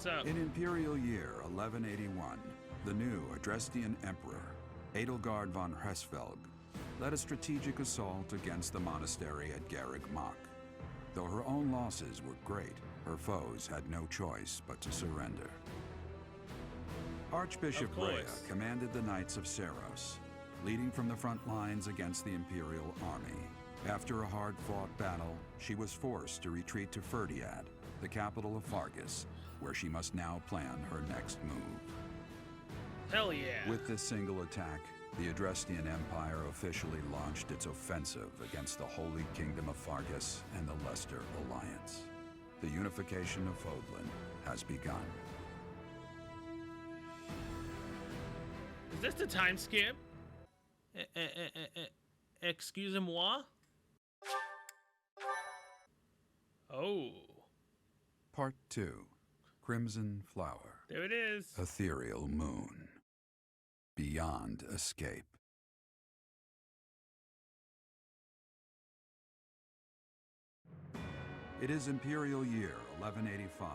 What's up? In Imperial year 1181, the new Adrestian Emperor, Edelgard von Hresvelg, led a strategic assault against the monastery at Garreg Mach. Though her own losses were great, her foes had no choice but to surrender. Archbishop Rhea commanded the Knights of Seros, leading from the front lines against the Imperial army. After a hard-fought battle, she was forced to retreat to Ferdiad, the capital of Fargus, where she must now plan her next move. Hell yeah. With this single attack, the Adrestian Empire officially launched its offensive against the Holy Kingdom of Fargus and the Leicester Alliance. The unification of Fodlan has begun. Is this the time skip? Excusez-moi? Oh. Part 2. Crimson Flower. There it is. Ethereal Moon. Beyond escape. It is Imperial year 1185.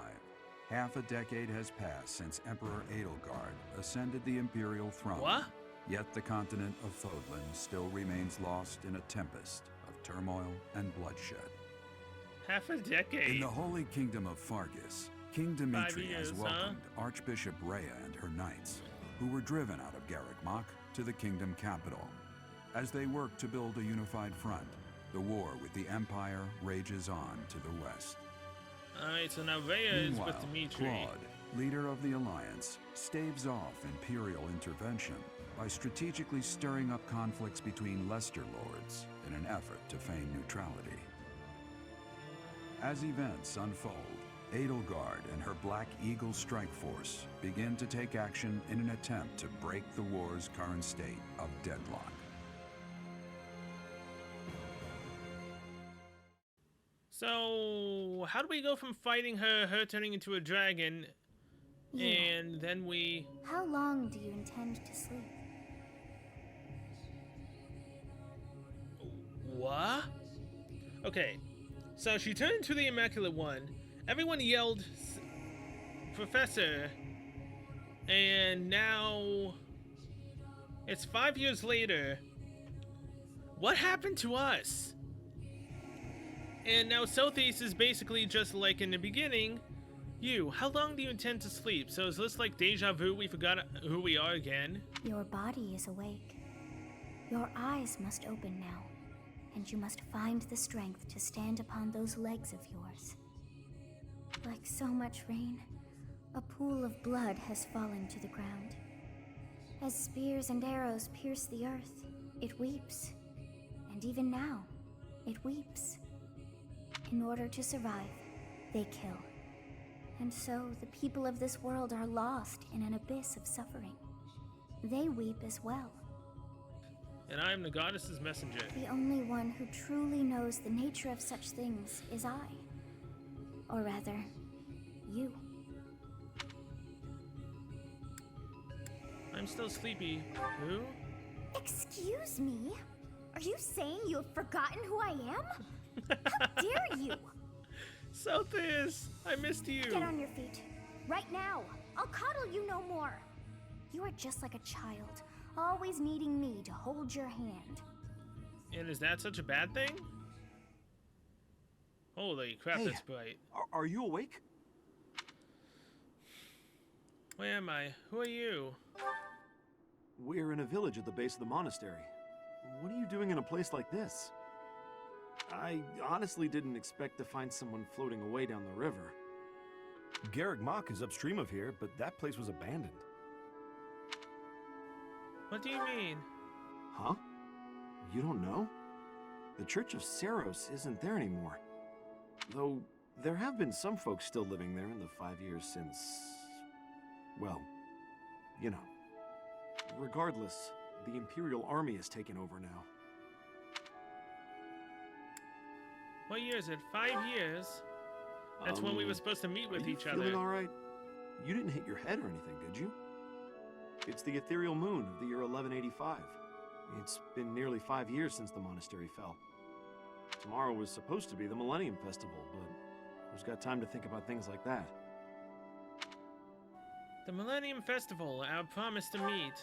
Half a decade has passed since Emperor Edelgard ascended the Imperial throne. What? Yet the continent of Fodlan still remains lost in a tempest of turmoil and bloodshed. Half a decade? In the Holy Kingdom of Fargus, King Dimitri has welcomed huh? Archbishop Rhea and her knights, who were driven out of Garreg Mach to the kingdom capital. As they work to build a unified front, the war with the Empire rages on to the west. Alright, so now Rhea is Meanwhile, with Dimitri. Claude, leader of the Alliance, staves off Imperial intervention by strategically stirring up conflicts between Leicester lords in an effort to feign neutrality. As events unfold, Edelgard and her Black Eagle strike force begin to take action in an attempt to break the war's current state of deadlock. So, how do we go from fighting her turning into a dragon, and then we... How long do you intend to sleep? What? Okay, so she turned into the Immaculate One. Everyone yelled, Professor, and now it's 5 years later. What happened to us? And now Southeast is basically just like in the beginning. You, how long do you intend to sleep? So is this like deja vu? We forgot who we are again? Your body is awake. Your eyes must open now, and you must find the strength to stand upon those legs of yours. Like so much rain, a pool of blood has fallen to the ground. As spears and arrows pierce the earth, it weeps. And even now, it weeps. In order to survive, they kill. And so the people of this world are lost in an abyss of suffering. They weep as well. And I am the goddess's messenger. The only one who truly knows the nature of such things is I. Or rather, you. I'm still sleepy. Who? Excuse me? Are you saying you have forgotten who I am? How dare you? Southeast, I missed you. Get on your feet. Right now. I'll coddle you no more. You are just like a child, always needing me to hold your hand. And is that such a bad thing? Holy crap, hey, that's bright. Are you awake? Where am I? Who are you? We're in a village at the base of the monastery. What are you doing in a place like this? I honestly didn't expect to find someone floating away down the river. Garreg Mach is upstream of here, but that place was abandoned. What do you mean? Huh? You don't know? The Church of Seros isn't there anymore. Though, there have been some folks still living there in the 5 years since... well, you know. Regardless, the Imperial army has taken over now. What year is it? 5 years? That's when we were supposed to meet with each other. Feeling all right? You didn't hit your head or anything, did you? It's the ethereal moon of the year 1185. It's been nearly 5 years since the monastery fell. Tomorrow was supposed to be the Millennium Festival, but who's got time to think about things like that? The Millennium Festival, our promise to meet.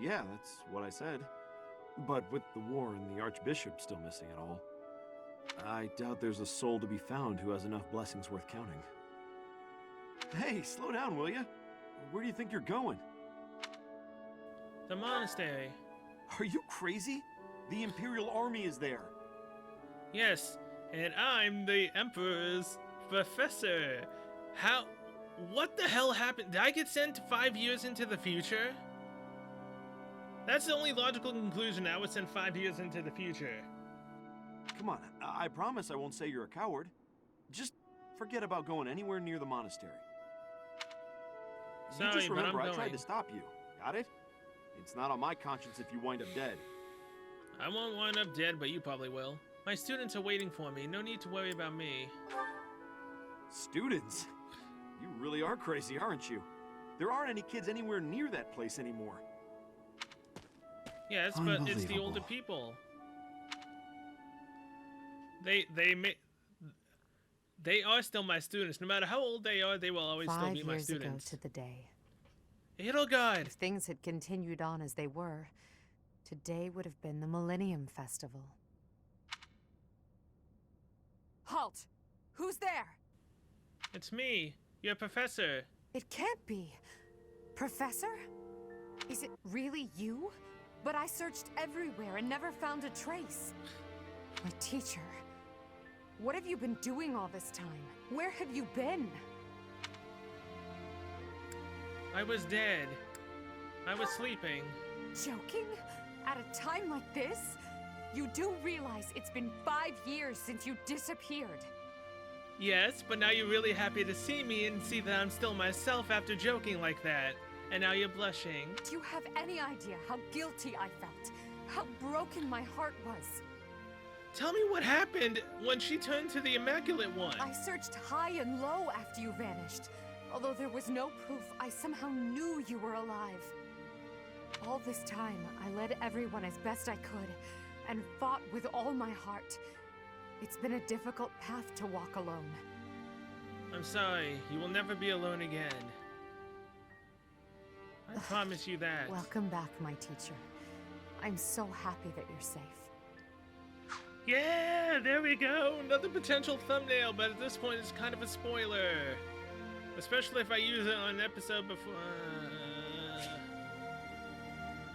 Yeah, that's what I said. But with the war and the Archbishop still missing it all, I doubt there's a soul to be found who has enough blessings worth counting. Hey, slow down, will ya? Where do you think you're going? The monastery. Are you crazy? The Imperial army is there. Yes, and I'm the Emperor's professor. How... What the hell happened? Did I get sent 5 years into the future? That's the only logical conclusion. I was sent 5 years into the future. Come on, I promise I won't say you're a coward. Just forget about going anywhere near the monastery. You Sorry, just but remember I'm I going. tried to stop you. Got it? It's not on my conscience if you wind up dead. I won't wind up dead, but you probably will. My students are waiting for me. No need to worry about me. Students? You really are crazy, aren't you? There aren't any kids anywhere near that place anymore. Yes, but it's the older Unbelievable. people. They are still my students. No matter how old they are, they will always still be my 5 years ago students. to the day. Edelgard! If things had continued on as they were, today would have been the Millennium Festival. Halt! Who's there? It's me, your professor. It can't be. Professor? Is it really you? But I searched everywhere and never found a trace. My teacher. What have you been doing all this time? Where have you been? I was dead. I was sleeping. Joking? At a time like this? You do realize it's been 5 years since you disappeared. Yes, but now you're really happy to see me and see that I'm still myself after joking like that. And now you're blushing. Do you have any idea how guilty I felt? How broken my heart was? Tell me what happened when she turned to the Immaculate One. I searched high and low after you vanished. Although there was no proof, I somehow knew you were alive. All this time, I led everyone as best I could, and fought with all my heart. It's been a difficult path to walk alone. I'm sorry, you will never be alone again. I promise you that. Welcome back, my teacher. I'm so happy that you're safe. Yeah, there we go. Another potential thumbnail, but at this point it's kind of a spoiler. Especially if I use it on an episode before.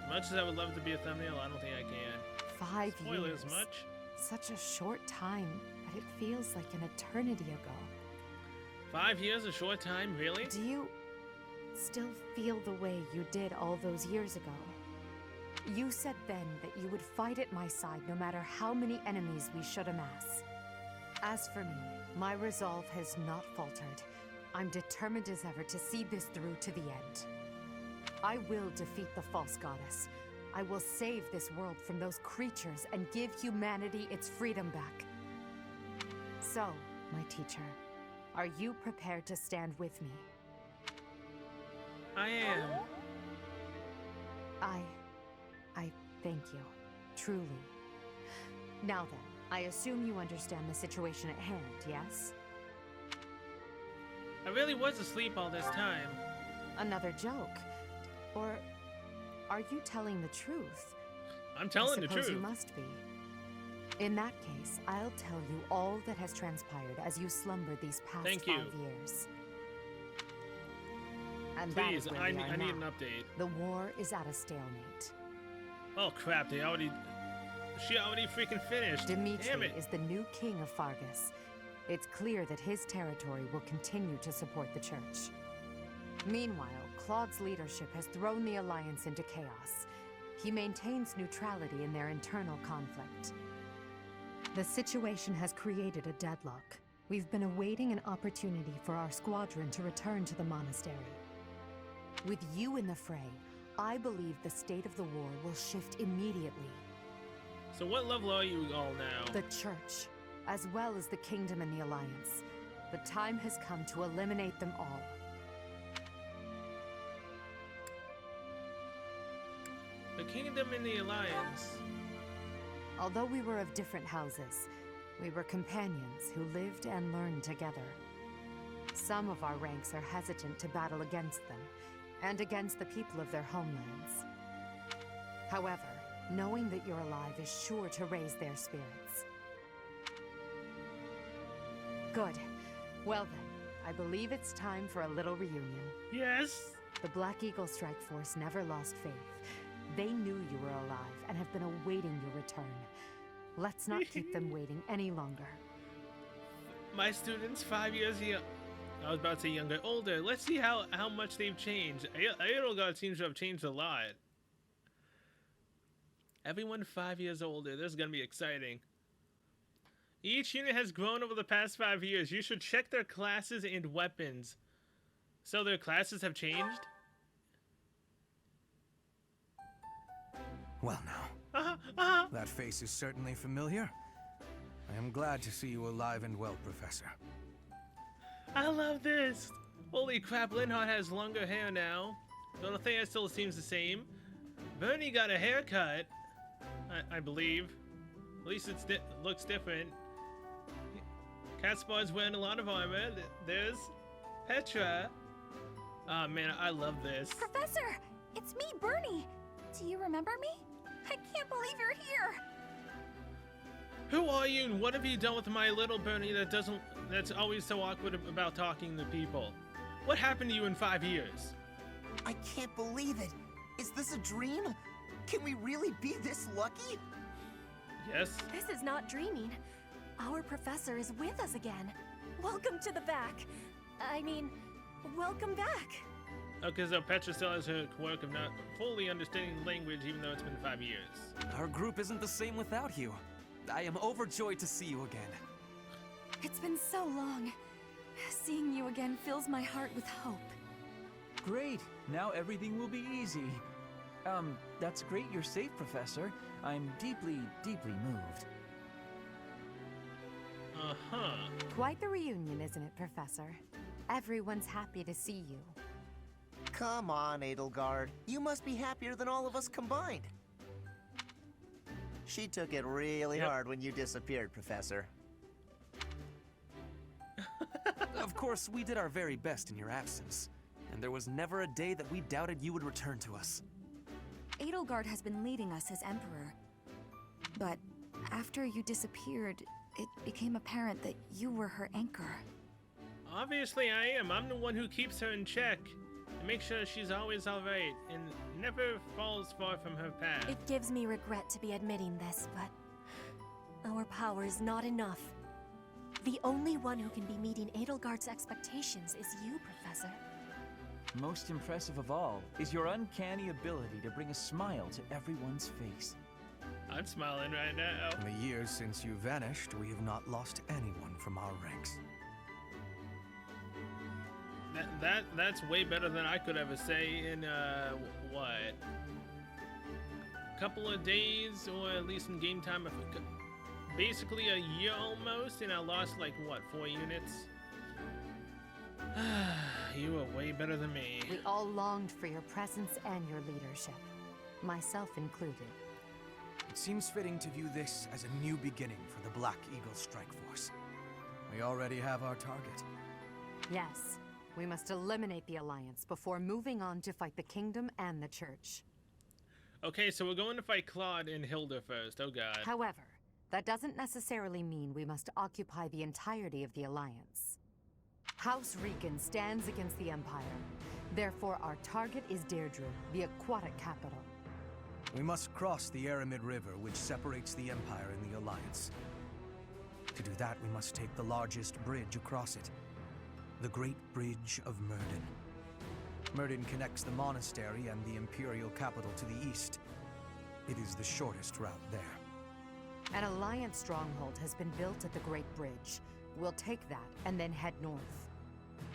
As much as I would love to be a thumbnail, I don't think I can. 5 Spoil years. as much. Such a short time, but it feels like an eternity ago. 5 years, a short time, really? Do you still feel the way you did all those years ago? You said then that you would fight at my side no matter how many enemies we should amass. As for me, my resolve has not faltered. I'm determined as ever to see this through to the end. I will defeat the false goddess. I will save this world from those creatures and give humanity its freedom back. So, my teacher, are you prepared to stand with me? I am. I thank you. Truly. Now then, I assume you understand the situation at hand, yes? I really was asleep all this time. Another joke? Or are you telling the truth? I'm telling the I suppose truth. you must be. In that case, I'll tell you all that has transpired as you slumbered these past Thank you. 5 years. And that Please, is where I we are need an now. update. The war is at a stalemate. Oh crap, she already freaking finished. Damn Dimitri it. is the new king of Fargus. It's clear that his territory will continue to support the church. Meanwhile, Claude's leadership has thrown the Alliance into chaos. He maintains neutrality in their internal conflict. The situation has created a deadlock. We've been awaiting an opportunity for our squadron to return to the monastery. With you in the fray, I believe the state of the war will shift immediately. So what level are you all now? The Church, as well as the Kingdom and the Alliance. The time has come to eliminate them all. The Kingdom and the Alliance. Although we were of different houses, we were companions who lived and learned together. Some of our ranks are hesitant to battle against them, and against the people of their homelands. However, knowing that you're alive is sure to raise their spirits. Good. Well then, I believe it's time for a little reunion. Yes. The Black Eagle Strike Force never lost faith. They knew you were alive and have been awaiting your return. Let's not keep them waiting any longer. My students, 5 years young. I was about to say younger, older. Let's see how much they've changed. Edelgard seems to have changed a lot. Everyone 5 years older. This is gonna be exciting. Each unit has grown over the past 5 years. You should check their classes and weapons. So their classes have changed? Well now, that face is certainly familiar. I am glad to see you alive and well, Professor. I love this. Holy crap, Linhardt has longer hair now. Dorothea still seems the same. Bernie got a haircut, I believe. At least it looks different. Catspar's wearing a lot of armor. There's Petra. Oh man, I love this. Professor! It's me, Bernie! Do you remember me? I can't believe you're here! Who are you and what have you done with my little Bernie that's always so awkward about talking to people? What happened to you in 5 years? I can't believe it. Is this a dream? Can we really be this lucky? Yes. This is not dreaming. Our professor is with us again. Welcome to the back. I mean, welcome back. Okay, so Petra still has her quirk of not fully understanding the language even though it's been 5 years. Our group isn't the same without you. I am overjoyed to see you again. It's been so long. Seeing you again fills my heart with hope. Great. Now everything will be easy. That's great you're safe, Professor. I'm deeply, deeply moved. Uh-huh. Quite the reunion, isn't it, Professor? Everyone's happy to see you. Come on, Edelgard. You must be happier than all of us combined. She took it really hard when you disappeared, Professor. Of course, we did our very best in your absence. And there was never a day that we doubted you would return to us. Edelgard has been leading us as Emperor. But after you disappeared, it became apparent that you were her anchor. Obviously I am. I'm the one who keeps her in check and makes sure she's always alright and never falls far from her path. It gives me regret to be admitting this, but our power is not enough. The only one who can be meeting Edelgard's expectations is you, Professor. Most impressive of all is your uncanny ability to bring a smile to everyone's face. I'm smiling right now. In the years since you vanished, we have not lost anyone from our ranks. That's way better than I could ever say in what? Couple of days, or at least in game time, basically a year almost, and I lost like what, 4 units? You are way better than me. We all longed for your presence and your leadership, myself included. It seems fitting to view this as a new beginning for the Black Eagle Strike Force. We already have our target. Yes, we must eliminate the Alliance before moving on to fight the Kingdom and the Church. Okay, so we're going to fight Claude and Hilda first. Oh god. However, that doesn't necessarily mean we must occupy the entirety of the Alliance. House Rican stands against the Empire. Therefore, our target is Deirdre, the aquatic capital. We must cross the Aramid River, which separates the Empire and the Alliance. To do that, we must take the largest bridge across it. The Great Bridge of Myrden. Myrden connects the monastery and the Imperial capital to the east. It is the shortest route there. An Alliance stronghold has been built at the Great Bridge. We'll take that and then head north.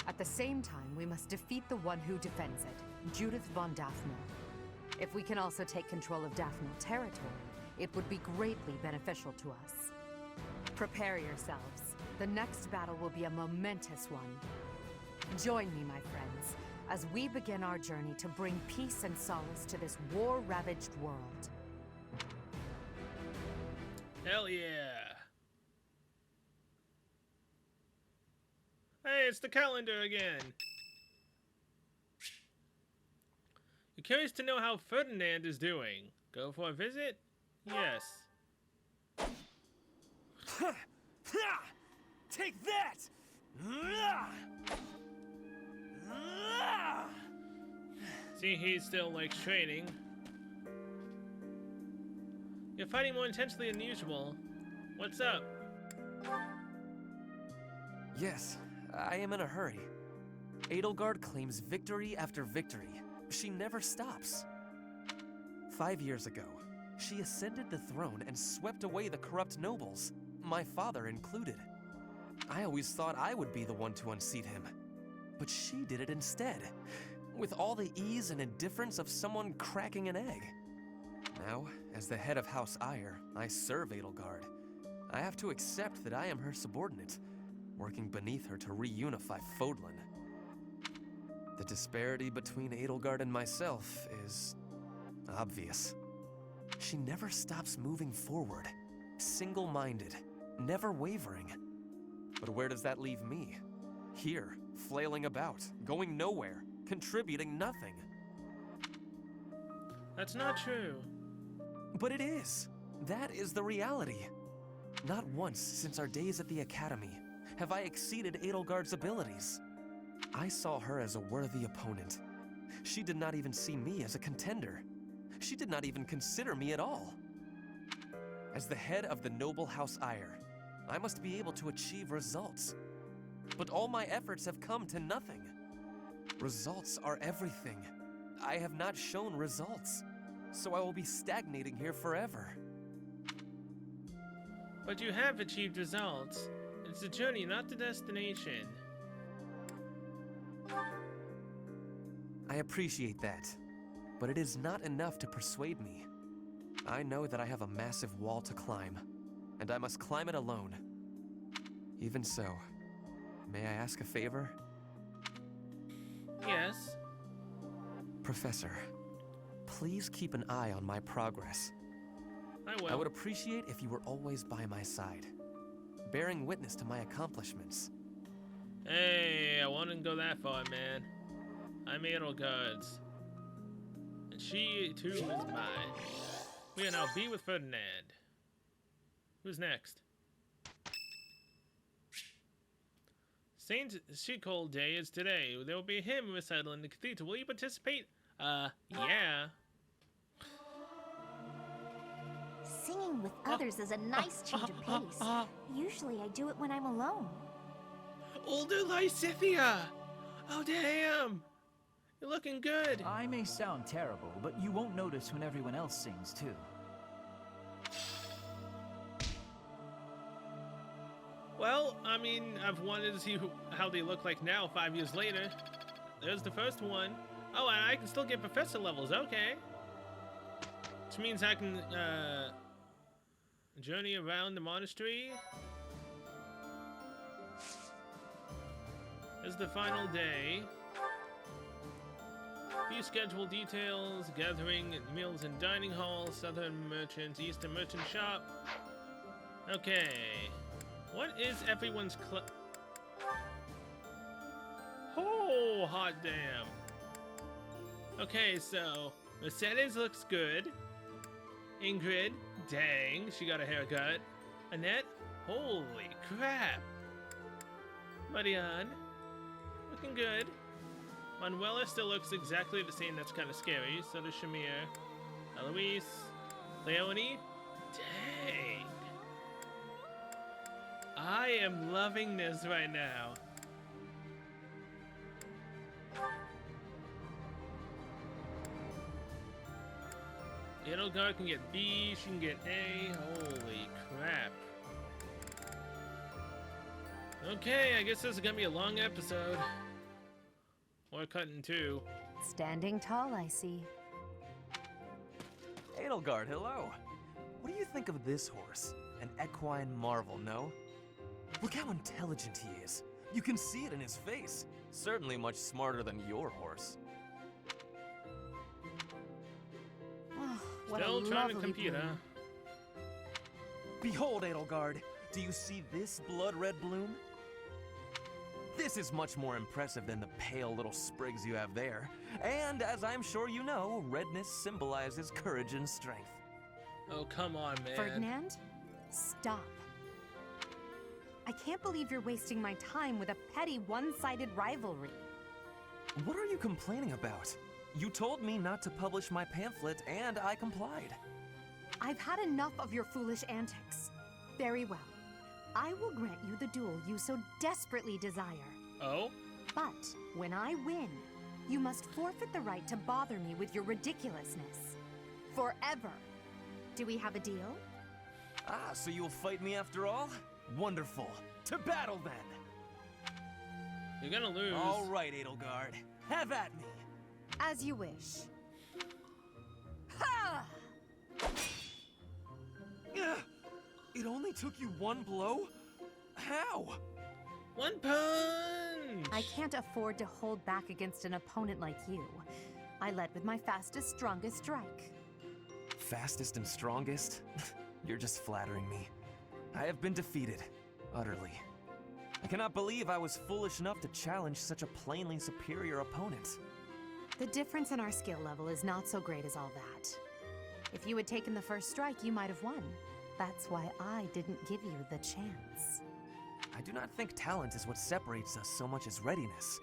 At the same time, we must defeat the one who defends it, Judith von Daphne. If we can also take control of Daphne territory, it would be greatly beneficial to us. Prepare yourselves. The next battle will be a momentous one. Join me, my friends, as we begin our journey to bring peace and solace to this war-ravaged world. Hell yeah. Hey, it's the calendar again. You're curious to know how Ferdinand is doing. Go for a visit? Yes. Take that! See, he still likes training. You're fighting more intensely than usual. What's up? Yes, I am in a hurry. Edelgard claims victory after victory. She never stops. 5 years ago, she ascended the throne and swept away the corrupt nobles, my father included. I always thought I would be the one to unseat him. But she did it instead, with all the ease and indifference of someone cracking an egg. Now, as the head of House Eyre, I serve Edelgard. I have to accept that I am her subordinate, working beneath her to reunify Fodlan. The disparity between Edelgard and myself is obvious. She never stops moving forward, single-minded, never wavering. But where does that leave me? Here, flailing about, going nowhere, contributing nothing. That's not true. But it is. That is the reality. Not once since our days at the Academy have I exceeded Edelgard's abilities. I saw her as a worthy opponent. She did not even see me as a contender. She did not even consider me at all. As the head of the noble House Eyre, I must be able to achieve results. But all my efforts have come to nothing. Results are everything. I have not shown results, so I will be stagnating here forever. But you have achieved results. It's a journey, not the destination. I appreciate that, but it is not enough to persuade me. I know that I have a massive wall to climb, and I must climb it alone. Even so, may I ask a favor? Yes. Professor, please keep an eye on my progress. I will. I would appreciate if you were always by my side, bearing witness to my accomplishments. Hey, I wouldn't go that far, man. I'm Edelgard's. And she, too, is mine. We are now be with Ferdinand. Who's next? Saint Shikol Day is today. There will be a hymn recital in the cathedral. Will you participate? Yeah. Singing with others is a nice change of pace. Usually I do it when I'm alone. Older Lysithia! Oh, damn! You're looking good. I may sound terrible, but you won't notice when everyone else sings, too. Well, I mean, I've wanted to see how they look like now 5 years later. There's the first one. Oh, and I can still get professor levels, okay. Which means I can, journey around the monastery. This is the final day. Few schedule details, gathering, meals in dining hall, southern merchants, eastern merchant shop. Okay. What is everyone's Oh, hot damn. Okay, so Mercedes looks good. Ingrid, dang, she got a haircut. Annette, holy crap. Marianne, looking good. Manuela still looks exactly the same, that's kind of scary. So does Shamir. Eloise, Leonie, dang. I am loving this right now. Edelgard can get B, she can get A. Holy crap. Okay, I guess this is gonna be a long episode. Or cut in two. Standing tall, I see. Edelgard, hello. What do you think of this horse? An equine marvel, no? Look how intelligent he is. You can see it in his face. Certainly much smarter than your horse. Oh, what Still a trying to lovely compete, huh? bloom. Behold, Edelgard. Do you see this blood-red bloom? This is much more impressive than the pale little sprigs you have there. And as I'm sure you know, redness symbolizes courage and strength. Oh, come on, man. Ferdinand, stop. I can't believe you're wasting my time with a petty one-sided rivalry. What are you complaining about? You told me not to publish my pamphlet, and I complied. I've had enough of your foolish antics. Very well. I will grant you the duel you so desperately desire. Oh? But when I win, you must forfeit the right to bother me with your ridiculousness. Forever. Do we have a deal? Ah, so you'll fight me after all? Wonderful. To battle, then! You're gonna lose. All right, Edelgard. Have at me! As you wish. Ha! Ugh. It only took you one blow? How? One punch! I can't afford to hold back against an opponent like you. I led with my fastest, strongest strike. Fastest and strongest? You're just flattering me. I have been defeated. Utterly. I cannot believe I was foolish enough to challenge such a plainly superior opponent. The difference in our skill level is not so great as all that. If you had taken the first strike, you might have won. That's why I didn't give you the chance. I do not think talent is what separates us so much as readiness.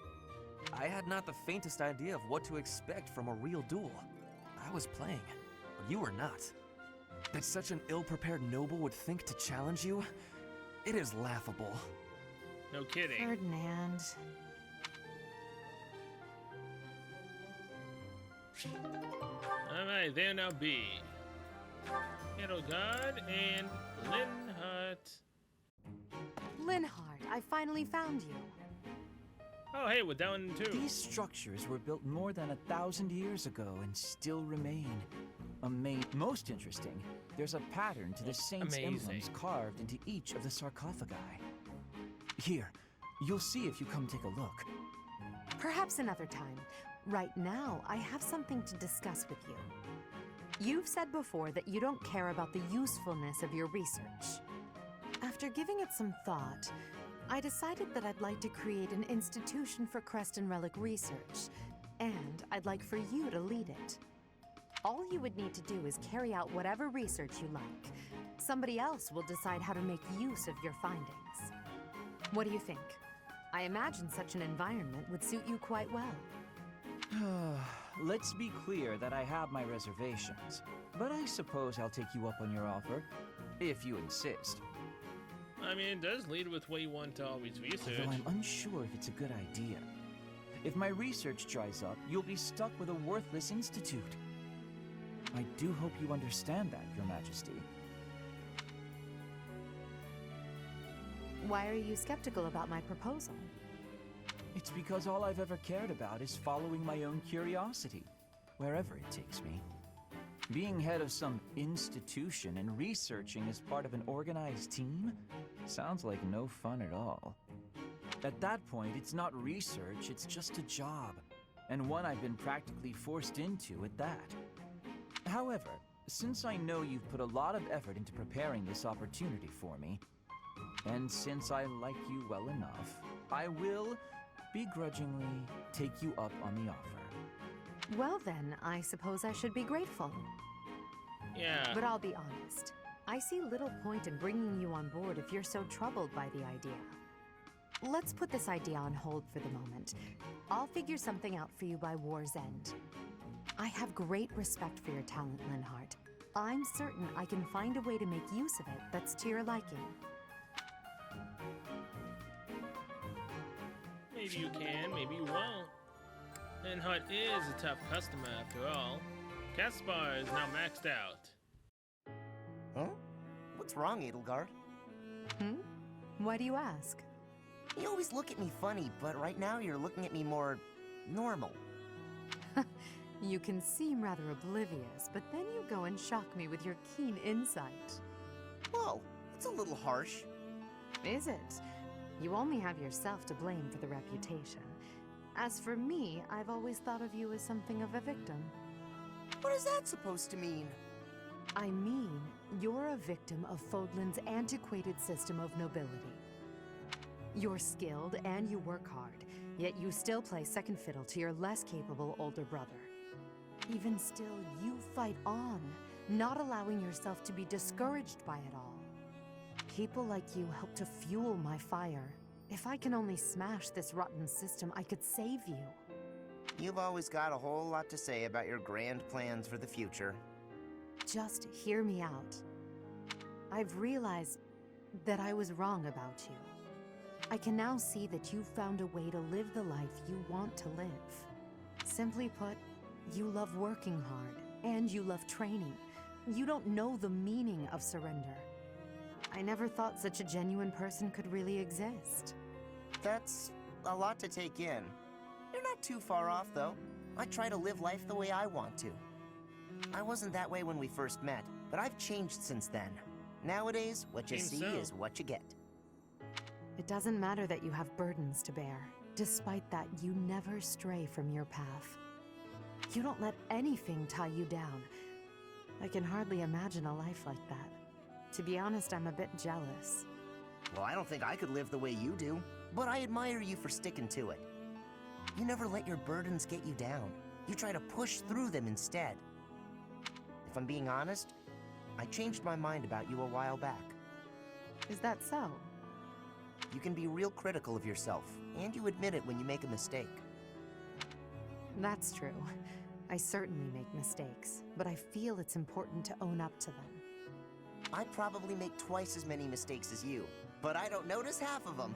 I had not the faintest idea of what to expect from a real duel. I was playing, but you were not. That such an ill-prepared noble would think to challenge you? It is laughable. No kidding. Ferdinand. Alright, there now be Edelgard and Linhardt. Linhardt, I finally found you. Oh, hey, we're down in 2. These structures were built more than 1,000 years ago and still remain. Most interesting, there's a pattern to the saints' Amazing. emblems carved into each of the sarcophagi. Here, you'll see if you come take a look. Perhaps another time. Right now, I have something to discuss with you. You've said before that you don't care about the usefulness of your research. After giving it some thought, I decided that I'd like to create an institution for crest and relic research, and I'd like for you to lead it. All you would need to do is carry out whatever research you like. Somebody else will decide how to make use of your findings. What do you think? I imagine such an environment would suit you quite well. Let's be clear that I have my reservations, but I suppose I'll take you up on your offer, if you insist. I mean, it does lead with what you want to always research. Although I'm unsure if it's a good idea. If my research dries up, you'll be stuck with a worthless institute. I do hope you understand that, Your Majesty. Why are you skeptical about my proposal? It's because all I've ever cared about is following my own curiosity, wherever it takes me. Being head of some institution and researching as part of an organized team sounds like no fun at all. At that point, it's not research, it's just a job, and one I've been practically forced into at that. However, since I know you've put a lot of effort into preparing this opportunity for me, and since I like you well enough, I will begrudgingly take you up on the offer. Well then, I suppose I should be grateful. Yeah. But I'll be honest. I see little point in bringing you on board if you're so troubled by the idea. Let's put this idea on hold for the moment. I'll figure something out for you by war's end. I have great respect for your talent, Linhardt. I'm certain I can find a way to make use of it that's to your liking. Maybe you can, maybe you won't. Linhardt is a tough customer after all. Caspar is now maxed out. Huh? What's wrong, Edelgard? Why do you ask? You always look at me funny, but right now you're looking at me more normal. You can seem rather oblivious, but then you go and shock me with your keen insight. Well, it's a little harsh. Is it? You only have yourself to blame for the reputation. As for me, I've always thought of you as something of a victim. What is that supposed to mean? I mean, you're a victim of Fodlan's antiquated system of nobility. You're skilled and you work hard, yet you still play second fiddle to your less capable older brother. Even still, you fight on, not allowing yourself to be discouraged by it all. People like you help to fuel my fire. If I can only smash this rotten system, I could save you. You've always got a whole lot to say about your grand plans for the future. Just hear me out. I've realized that I was wrong about you. I can now see that you found a way to live the life you want to live. Simply put, you love working hard, and you love training. You don't know the meaning of surrender. I never thought such a genuine person could really exist. That's a lot to take in. You're not too far off, though. I try to live life the way I want to. I wasn't that way when we first met, but I've changed since then. Nowadays, what you see is what you get. It doesn't matter that you have burdens to bear. Despite that, you never stray from your path. You don't let anything tie you down. I can hardly imagine a life like that. To be honest, I'm a bit jealous. Well, I don't think I could live the way you do, but I admire you for sticking to it. You never let your burdens get you down. You try to push through them instead. If I'm being honest, I changed my mind about you a while back. Is that so? You can be real critical of yourself, and you admit it when you make a mistake. That's true. I certainly make mistakes, but I feel it's important to own up to them. I probably make twice as many mistakes as you, but I don't notice half of them.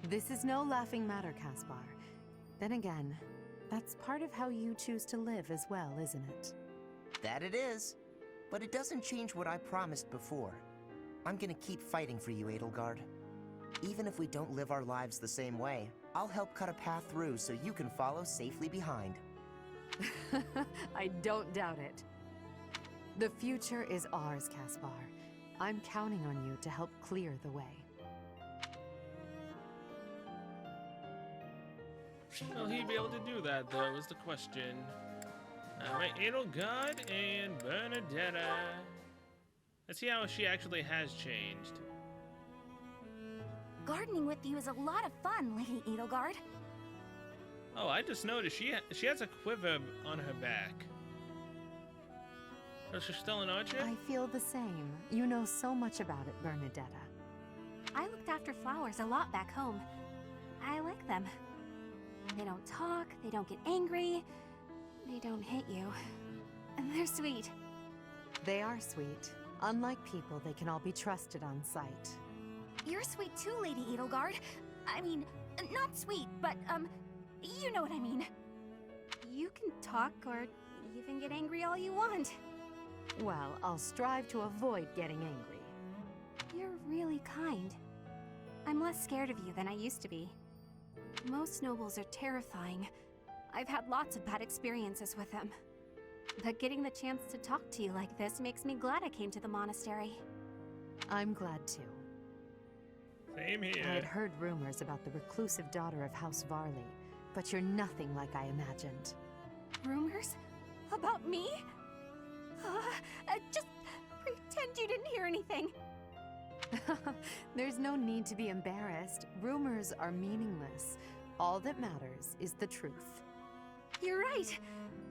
This is no laughing matter, Caspar. Then again, that's part of how you choose to live as well, isn't it? That it is. But it doesn't change what I promised before. I'm gonna keep fighting for you, Edelgard. Even if we don't live our lives the same way, I'll help cut a path through so you can follow safely behind. I don't doubt it. The future is ours, Caspar. I'm counting on you to help clear the way. Will he be able to do that, though, is the question. Alright, Edelgard and Bernadetta. Let's see how she actually has changed. Gardening with you is a lot of fun, Lady Edelgard. Oh, I just noticed she has a quiver on her back. Oh, she's still an archer? I feel the same. You know so much about it, Bernadetta. I looked after flowers a lot back home. I like them. They don't talk, they don't get angry, they don't hit you. And they're sweet. They are sweet. Unlike people, they can all be trusted on sight. You're sweet too, Lady Edelgard. I mean, not sweet, but, you know what I mean. You can talk or even get angry all you want. Well, I'll strive to avoid getting angry. You're really kind. I'm less scared of you than I used to be. Most nobles are terrifying. I've had lots of bad experiences with them. But getting the chance to talk to you like this makes me glad I came to the monastery. I'm glad too. Same here. I had heard rumors about the reclusive daughter of House Varley, but you're nothing like I imagined. Rumors? About me? Just pretend you didn't hear anything. There's no need to be embarrassed. Rumors are meaningless. All that matters is the truth. You're right.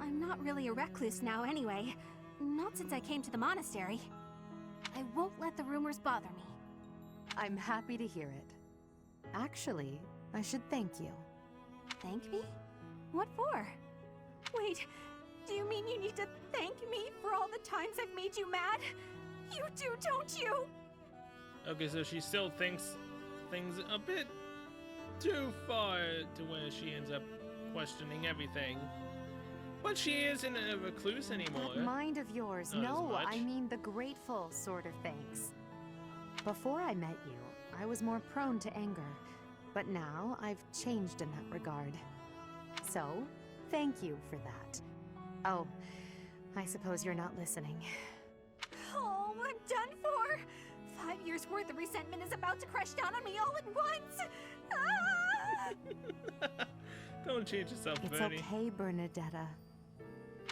I'm not really a recluse now anyway. Not since I came to the monastery. I won't let the rumors bother me. I'm happy to hear it. Actually, I should thank you. Thank me? What for? Wait, do you mean you need to thank me for all the times I've made you mad? You do, don't you? Okay, so she still thinks things a bit too far to where she ends up questioning everything. But she isn't a recluse anymore. That mind of yours, Not as no, much. I mean the grateful sort of things. Before I met you, I was more prone to anger, but now I've changed in that regard. So, thank you for that. Oh, I suppose you're not listening. Oh, I'm done for! 5 years worth of resentment is about to crash down on me all at once! Ah! Don't change yourself, It's Bernie. okay, Bernadetta.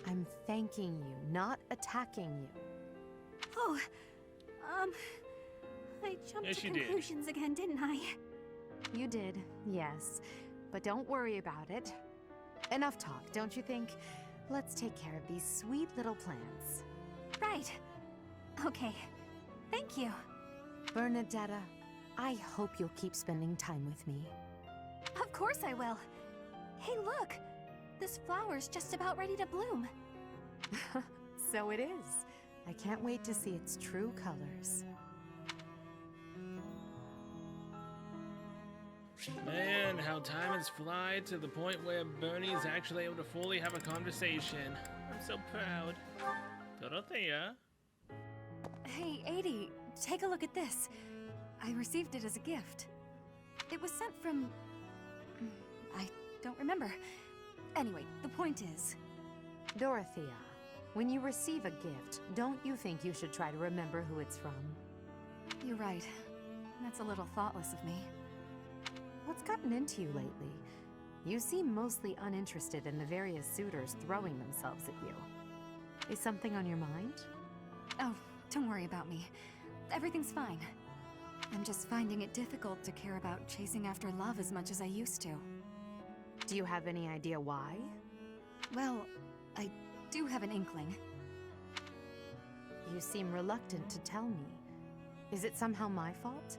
I'm thanking you, not attacking you. Oh, I jumped Yes, to you did. conclusions again, didn't I? You did, yes. But don't worry about it. Enough talk, don't you think? Let's take care of these sweet little plants. Right. Okay. Thank you. Bernadetta, I hope you'll keep spending time with me. Of course I will. Hey, look! This flower's just about ready to bloom. So it is. I can't wait to see its true colors. Man, how time has fly to the point where Bernie's actually able to fully have a conversation. I'm so proud. Dorothea? Hey, 80, take a look at this. I received it as a gift. It was sent from... I don't remember. Anyway, the point is... Dorothea, when you receive a gift, don't you think you should try to remember who it's from? You're right. That's a little thoughtless of me. What's gotten into you lately? You seem mostly uninterested in the various suitors throwing themselves at you. Is something on your mind? Oh, don't worry about me. Everything's fine. I'm just finding it difficult to care about chasing after love as much as I used to. Do you have any idea why? Well, I do have an inkling. You seem reluctant to tell me. Is it somehow my fault?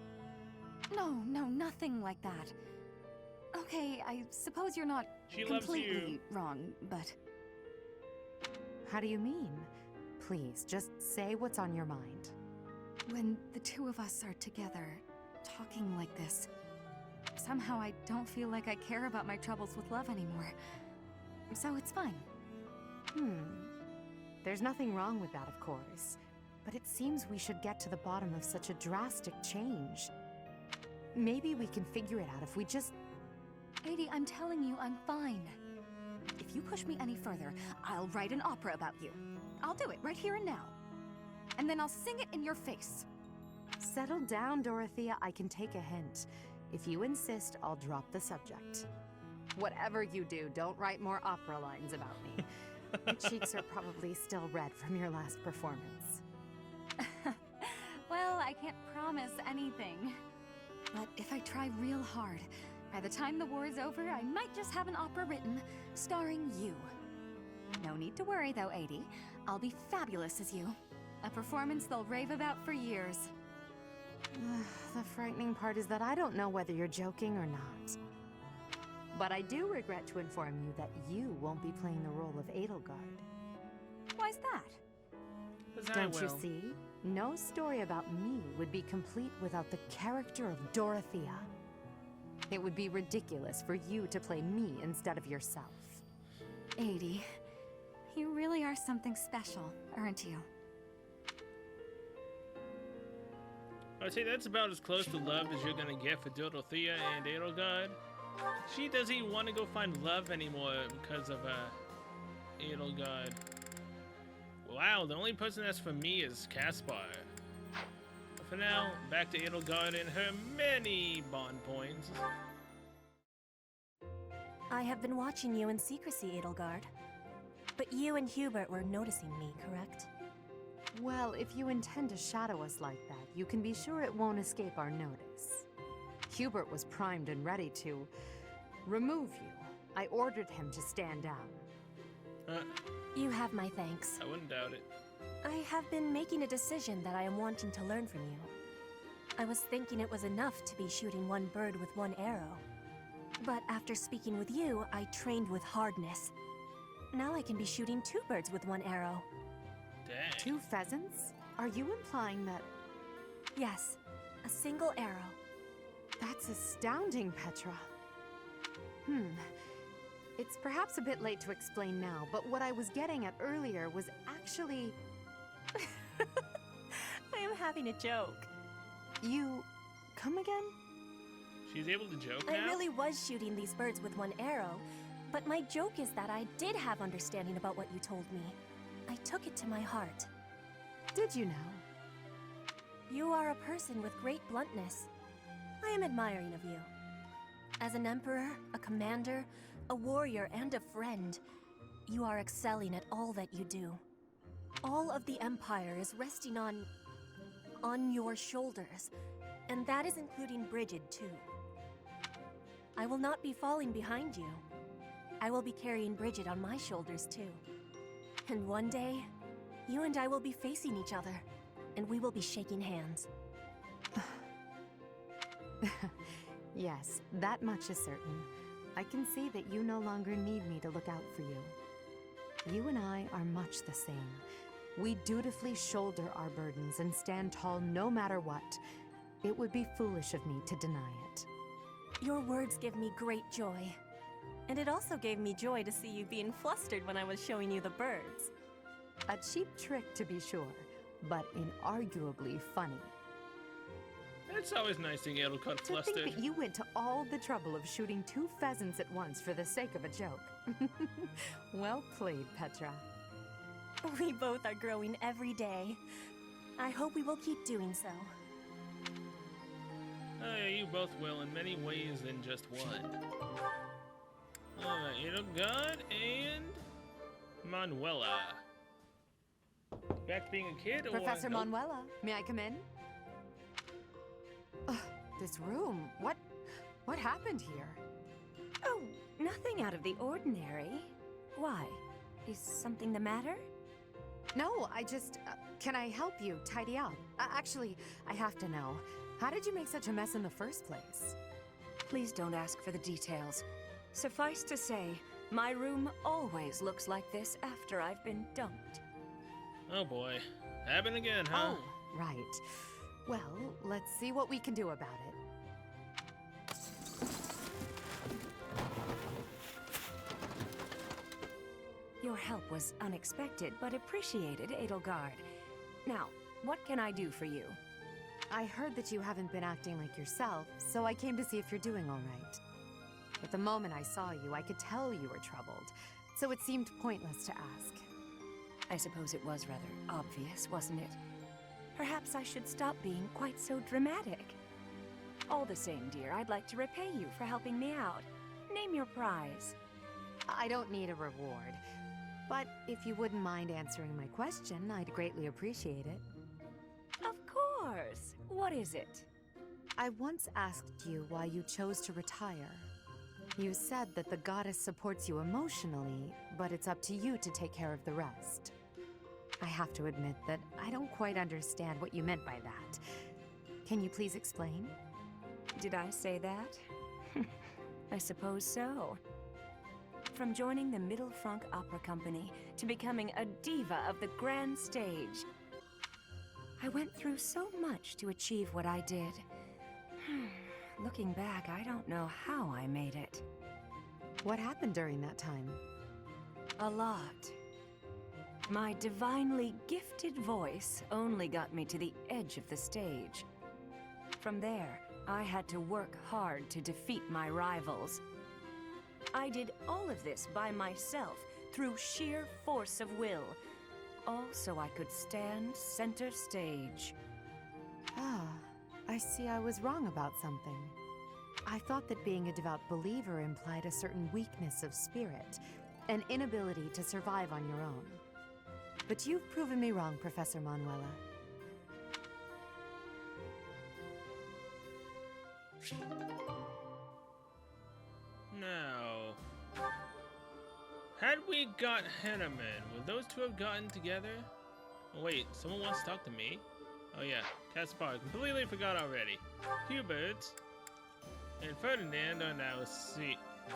No, nothing like that. Okay, I suppose you're not She loves completely you. wrong, but... How do you mean? Please, just say what's on your mind. When the two of us are together, talking like this, somehow I don't feel like I care about my troubles with love anymore. So it's fine. There's nothing wrong with that, of course. But it seems we should get to the bottom of such a drastic change. Maybe we can figure it out if we just... 80, I'm telling you, I'm fine. If you push me any further, I'll write an opera about you. I'll do it right here and now. And then I'll sing it in your face. Settle down, Dorothea. I can take a hint. If you insist, I'll drop the subject. Whatever you do, don't write more opera lines about me. Your cheeks are probably still red from your last performance. Well, I can't promise anything. But if I try real hard, by the time the war is over, I might just have an opera written, starring you. No need to worry though, 80. I'll be fabulous as you. A performance they'll rave about for years. The frightening part is that I don't know whether you're joking or not. But I do regret to inform you that you won't be playing the role of Edelgard. Why's that? 'Cause I Don't you will. see? No story about me would be complete without the character of Dorothea. It would be ridiculous for you to play me instead of yourself. 80. You really are something special, aren't you? I'd say that's about as close to love as you're gonna get for Dorothea and Edelgard. She doesn't even want to go find love anymore because of Edelgard. Wow, the only person that's for me is Caspar. But for now, back to Edelgard and her many bond points. I have been watching you in secrecy, Edelgard. But you and Hubert were noticing me, correct? Well, if you intend to shadow us like that, you can be sure it won't escape our notice. Hubert was primed and ready to remove you. I ordered him to stand down. You have my thanks. I wouldn't doubt it. I have been making a decision that I am wanting to learn from you. I was thinking it was enough to be shooting one bird with one arrow. But after speaking with you, I trained with hardness. Now I can be shooting two birds with one arrow. Dang. 2 pheasants? Are you implying that... Yes, a single arrow. That's astounding, Petra. It's perhaps a bit late to explain now, but what I was getting at earlier was actually... I am having a joke. You... come again? She's able to joke now? I really was shooting these birds with one arrow, but my joke is that I did have understanding about what you told me. I took it to my heart. Did you know? You are a person with great bluntness. I am admiring of you. As an emperor, a commander, a warrior, and a friend, you are excelling at all that you do. All of the Empire is resting on your shoulders, And that is including Brigid, too. I will not be falling behind you. I will be carrying Brigid on my shoulders, too. And one day, you and I will be facing each other, and we will be shaking hands. Yes, that much is certain. I can see that you no longer need me to look out for you. You and I are much the same. We dutifully shoulder our burdens and stand tall no matter what. It would be foolish of me to deny it. Your words give me great joy. And it also gave me joy to see you being flustered when I was showing you the birds. A cheap trick, to be sure, but inarguably funny. It's always nice seeing Edelgard To flustered. think that you went to all the trouble of shooting 2 pheasants at once for the sake of a joke. Well played, Petra. We both are growing every day. I hope we will keep doing so. Oh, yeah, you both will in many ways than just one. Alright, Edelgard and Manuela. Back to being a kid, or Professor nope? Manuela, may I come in? Ugh, this room, what happened here? Oh, nothing out of the ordinary. Why? Is something the matter? No, I just, can I help you tidy up? Actually, I have to know. How did you make such a mess in the first place? Please don't ask for the details. Suffice to say, my room always looks like this after I've been dumped. Oh boy. Happened again, huh? Oh, right. Well, let's see what we can do about it. Your help was unexpected, but appreciated, Edelgard. Now, what can I do for you? I heard that you haven't been acting like yourself, so I came to see if you're doing all right. But the moment I saw you, I could tell you were troubled, so it seemed pointless to ask. I suppose it was rather obvious, wasn't it? Perhaps I should stop being quite so dramatic. All the same, dear, I'd like to repay you for helping me out. Name your prize. I don't need a reward, but if you wouldn't mind answering my question, I'd greatly appreciate it. Of course. What is it? I once asked you why you chose to retire. You said that the goddess supports you emotionally, but it's up to you to take care of the rest. I have to admit that I don't quite understand what you meant by that. Can you please explain? Did I say that? I suppose so. From joining the Middle Franc Opera Company to becoming a diva of the grand stage, I went through so much to achieve what I did. Looking back, I don't know how I made it. What happened during that time? A lot. My divinely gifted voice only got me to the edge of the stage. From there, I had to work hard to defeat my rivals. I did all of this by myself, through sheer force of will, all so I could stand center stage. Ah, I see I was wrong about something. I thought that being a devout believer implied a certain weakness of spirit, an inability to survive on your own. But you've proven me wrong, Professor Manuela. Now, had we got Henneman, would those two have gotten together? Oh, wait, someone wants to talk to me? Oh yeah, Caspar, completely forgot already. Hubert and Ferdinand are now C. B.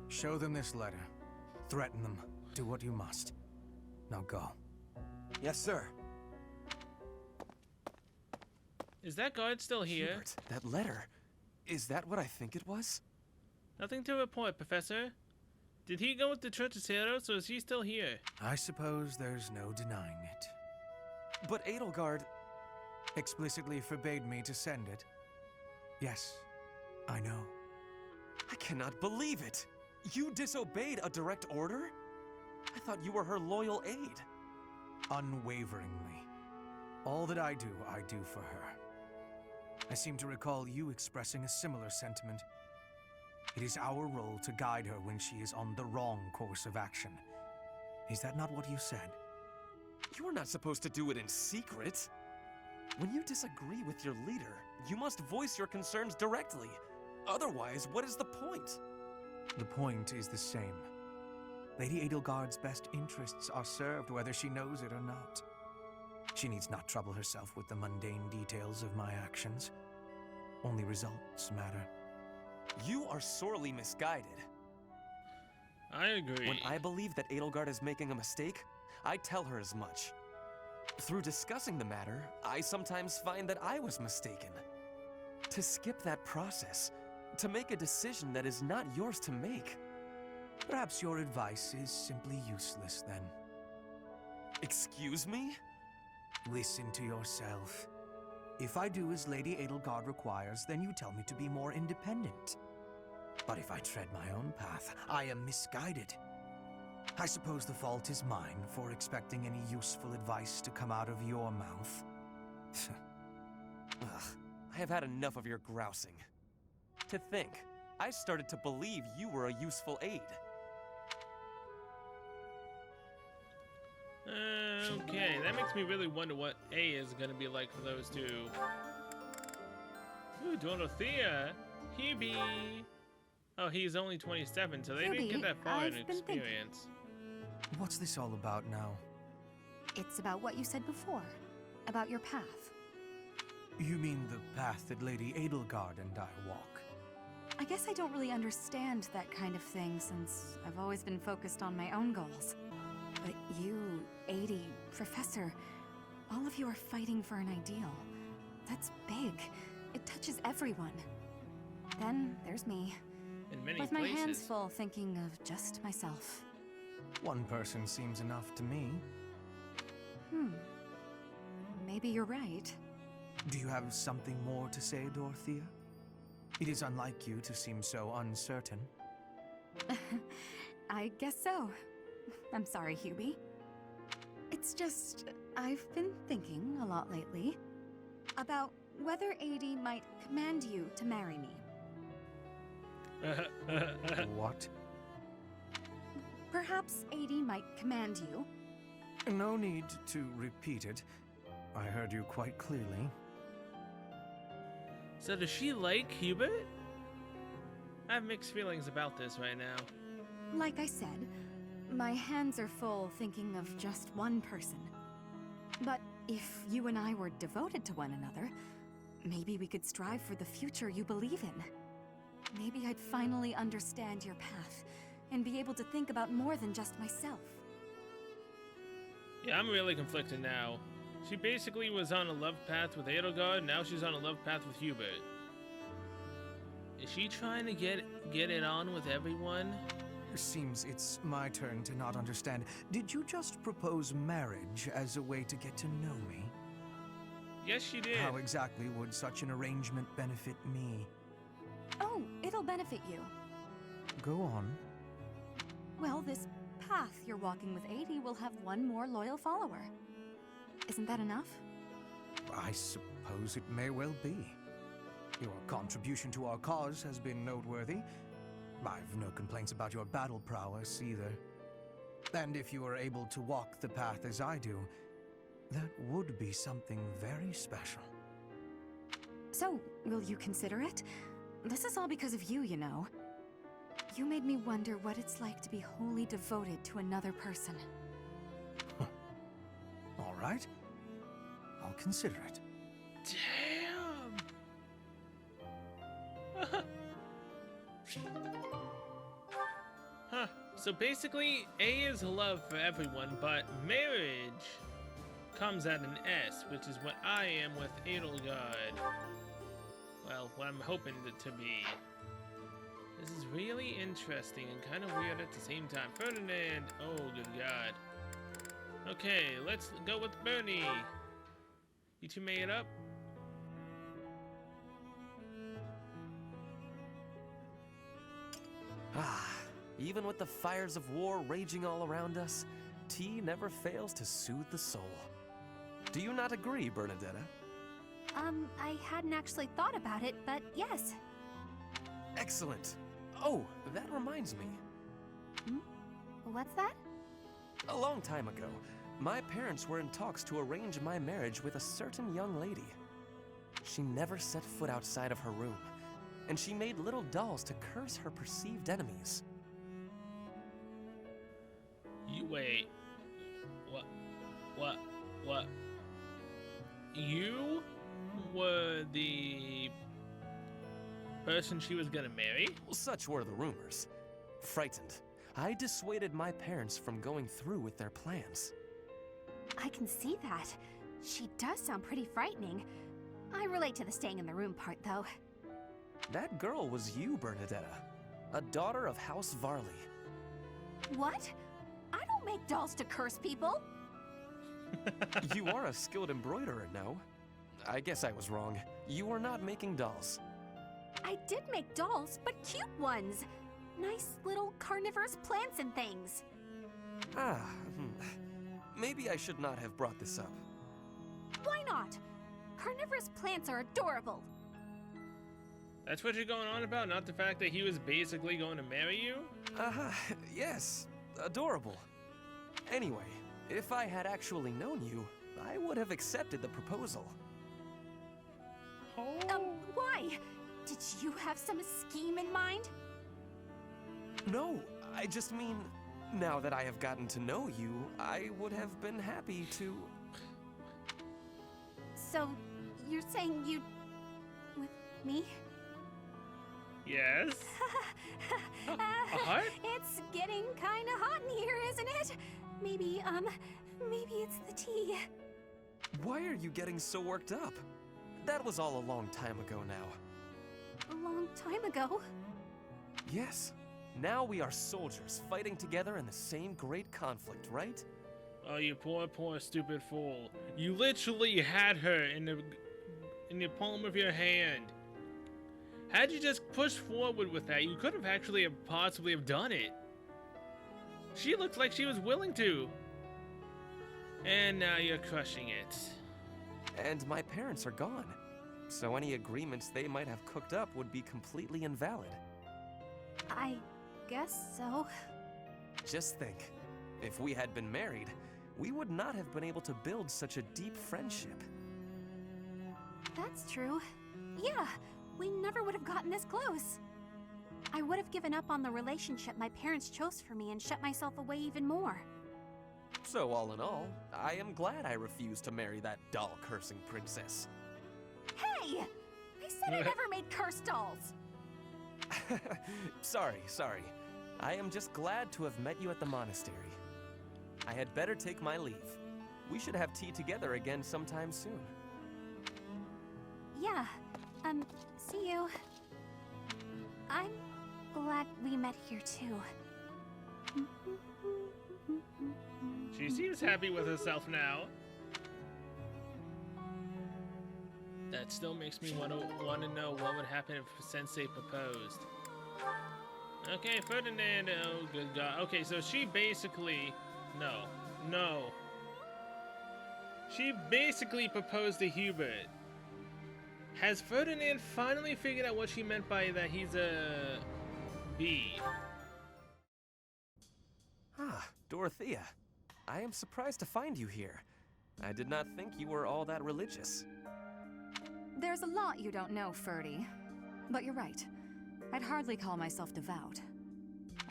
Show them this letter. Threaten them. Do what you must. Now go. Yes, sir. Is that guard still here? Hubert, that letter. Is that what I think it was? Nothing to report, Professor. Did he go with the Church of Ceros, or is he still here? I suppose there's no denying it. But Edelgard... Explicitly forbade me to send it. Yes, I know. I cannot believe it! You disobeyed a direct order? I thought you were her loyal aide. Unwaveringly. All that I do for her. I seem to recall you expressing a similar sentiment. It is our role to guide her when she is on the wrong course of action. Is that not what you said? You were not supposed to do it in secret. When you disagree with your leader, you must voice your concerns directly. Otherwise, what is the point? The point is the same. Lady Edelgard's best interests are served whether she knows it or not. She needs not trouble herself with the mundane details of my actions. Only results matter. You are sorely misguided. I agree. When I believe that Edelgard is making a mistake, I tell her as much. Through discussing the matter, I sometimes find that I was mistaken. To skip that process, to make a decision that is not yours to make. Perhaps your advice is simply useless then. Excuse me? Listen to yourself. If I do as Lady Edelgard requires, then you tell me to be more independent. But if I tread my own path, I am misguided. I suppose the fault is mine for expecting any useful advice to come out of your mouth. Ugh, I have had enough of your grousing. To think, I started to believe you were a useful aid. Okay, that makes me really wonder what A is gonna be like for those two. Ooh, Dorothea, Hubie. Oh, he's only 27, so they didn't get that far in experience. What's this all about now? It's about what you said before, about your path. You mean the path that Lady Edelgard and I walk? I guess I don't really understand that kind of thing since I've always been focused on my own goals. But you, Adie, Professor, all of you are fighting for an ideal. That's big. It touches everyone. Then there's me. In many with places. my hands full thinking of just myself. One person seems enough to me. Maybe you're right. Do you have something more to say, Dorothea? It is unlike you to seem so uncertain. I guess so. I'm sorry, Hubie. It's just, I've been thinking a lot lately about whether Adie might command you to marry me. What? Perhaps Adie might command you. No need to repeat it. I heard you quite clearly. So does she like Hubert? I have mixed feelings about this right now. Like I said, my hands are full thinking of just one person. But if you and I were devoted to one another, maybe we could strive for the future you believe in. Maybe I'd finally understand your path and be able to think about more than just myself. Yeah, I'm really conflicted now. She basically was on a love path with Edelgard, now she's on a love path with Hubert. Is she trying to get it on with everyone? Seems it's my turn to not understand. Did you just propose marriage as a way to get to know me? Yes, she did. How exactly would such an arrangement benefit me? Oh, it'll benefit you. Go on. Well, this path you're walking with Adie will have one more loyal follower. Isn't that enough? I suppose it may well be. Your contribution to our cause has been noteworthy. I've no complaints about your battle prowess either. And if you are able to walk the path as I do, that would be something very special. So, will you consider it? This is all because of you, you know. You made me wonder what it's like to be wholly devoted to another person. All right. I'll consider it. Damn! Huh. So basically, A is love for everyone, but marriage comes at an S, which is what I am with Edelgard. Well, what I'm hoping it to be. This is really interesting and kind of weird at the same time. Ferdinand! Oh, good God. Okay, let's go with Bernie. You two made it up? Ah, even with the fires of war raging all around us, tea never fails to soothe the soul. Do you not agree, Bernadetta? I hadn't actually thought about it, but yes. Excellent. Oh, that reminds me. What's that? A long time ago, My parents were in talks to arrange my marriage with a certain young lady. She never set foot outside of her room, and she made little dolls to curse her perceived enemies. You wait. What? You were the person she was gonna marry? Such were the rumors. Frightened, I dissuaded my parents from going through with their plans. I can see that. She does sound pretty frightening. I relate to the staying in the room part, though. That girl was you, Bernadetta, a daughter of House Varley. What? I don't make dolls to curse people. You are a skilled embroiderer, no? I guess I was wrong. You are not making dolls. I did make dolls, but cute ones. Nice little carnivorous plants and things. Maybe I should not have brought this up. Why not? Carnivorous plants are adorable. That's what you're going on about, not the fact that he was basically going to marry you? Yes, adorable. Anyway, if I had actually known you, I would have accepted the proposal. Why? Did you have some scheme in mind? No, I just mean, now that I have gotten to know you, I would have been happy to... So, you're saying you'd... with me? Yes. A heart? It's getting kinda hot in here, isn't it? Maybe it's the tea. Why are you getting so worked up? That was all a long time ago now. A long time ago? Yes. Now we are soldiers fighting together in the same great conflict, right? Oh, you poor stupid fool. You literally had her in the palm of your hand. Had you just pushed forward with that, you could have actually possibly have done it. She looked like she was willing to. And now you're crushing it. And my parents are gone, so any agreements they might have cooked up would be completely invalid. I guess so. Just think, if we had been married, we would not have been able to build such a deep friendship. That's true. Yeah, we never would have gotten this close. I would have given up on the relationship my parents chose for me and shut myself away even more. So all in all, I am glad I refused to marry that doll-cursing princess. Hey! I said I never made cursed dolls! Sorry. I am just glad to have met you at the monastery. I had better take my leave. We should have tea together again sometime soon. Yeah, see you. I'm glad we met here too. She seems happy with herself now. That still makes me want to know what would happen if Sensei proposed. Okay, Ferdinand. Oh, good God. Okay, so she basically... No. She basically proposed to Hubert. Has Ferdinand finally figured out what she meant by that he's a... bee? Dorothea. I am surprised to find you here. I did not think you were all that religious. There's a lot you don't know, Ferdy. But you're right. I'd hardly call myself devout.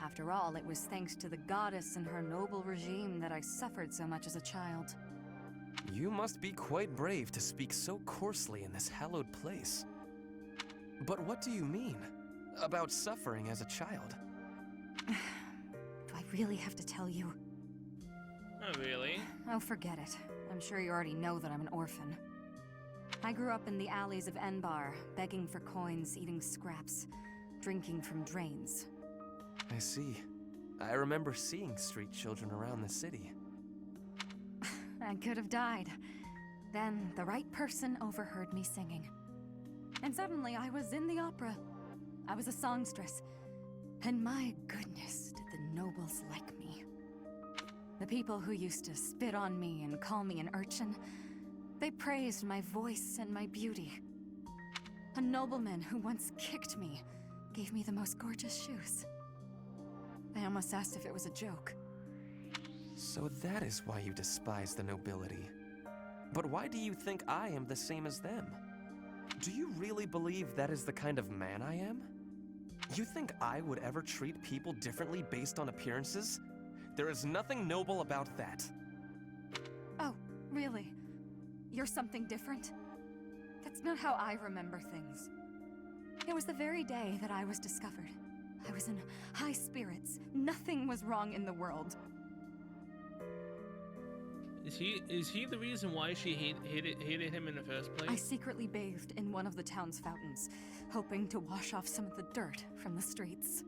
After all, it was thanks to the goddess and her noble regime that I suffered so much as a child. You must be quite brave to speak so coarsely in this hallowed place. But what do you mean? About suffering as a child? Do I really have to tell you? Not really. Oh, forget it. I'm sure you already know that I'm an orphan. I grew up in the alleys of Enbar, begging for coins, eating scraps, drinking from drains. I see. I remember seeing street children around the city. I could have died. Then the right person overheard me singing. And suddenly I was in the opera. I was a songstress. And my goodness, did the nobles like me. The people who used to spit on me and call me an urchin, they praised my voice and my beauty. A nobleman who once kicked me gave me the most gorgeous shoes. I almost asked if it was a joke. So that is why you despise the nobility. But why do you think I am the same as them? Do you really believe that is the kind of man I am? You think I would ever treat people differently based on appearances? There is nothing noble about that. Oh, really? You're something different? That's not how I remember things. It was the very day that I was discovered. I was in high spirits. Nothing was wrong in the world. Is he the reason why she hated him in the first place? I secretly bathed in one of the town's fountains, hoping to wash off some of the dirt from the streets.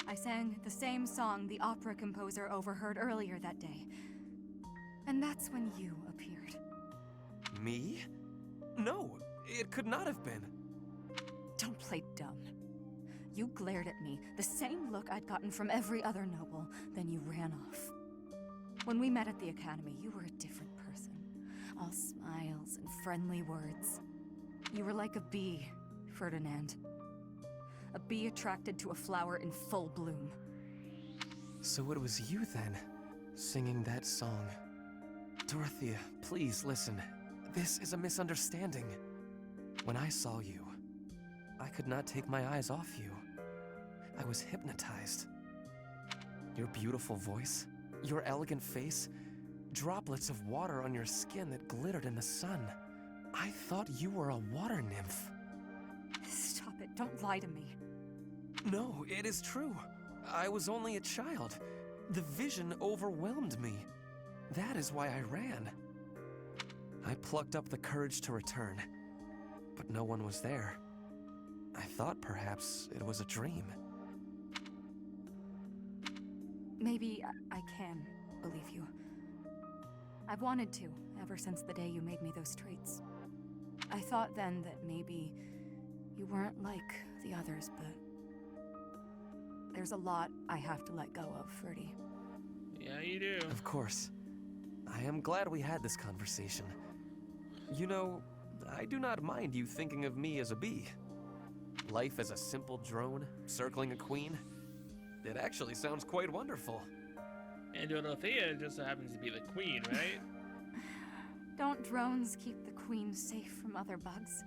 I sang the same song the opera composer overheard earlier that day. And that's when you appeared. Me? No, it could not have been. Don't play dumb. You glared at me, the same look I'd gotten from every other noble, then you ran off. When we met at the academy, you were a different person. All smiles and friendly words. You were like a bee, Ferdinand. A bee attracted to a flower in full bloom. So it was you then, singing that song. Dorothea, please listen. This is a misunderstanding. When I saw you, I could not take my eyes off you. I was hypnotized. Your beautiful voice, your elegant face, droplets of water on your skin that glittered in the sun. I thought you were a water nymph. Stop it, don't lie to me. No, it is true. I was only a child. The vision overwhelmed me. That is why I ran. I plucked up the courage to return, but no one was there. I thought perhaps it was a dream. Maybe I can believe you. I've wanted to, ever since the day you made me those traits. I thought then that maybe you weren't like the others, but there's a lot I have to let go of, Ferdy. Yeah, you do. Of course. I am glad we had this conversation. You know, I do not mind you thinking of me as a bee. Life as a simple drone, circling a queen. It actually sounds quite wonderful. And Dorothea just so happens to be the queen, right? Don't drones keep the queen safe from other bugs?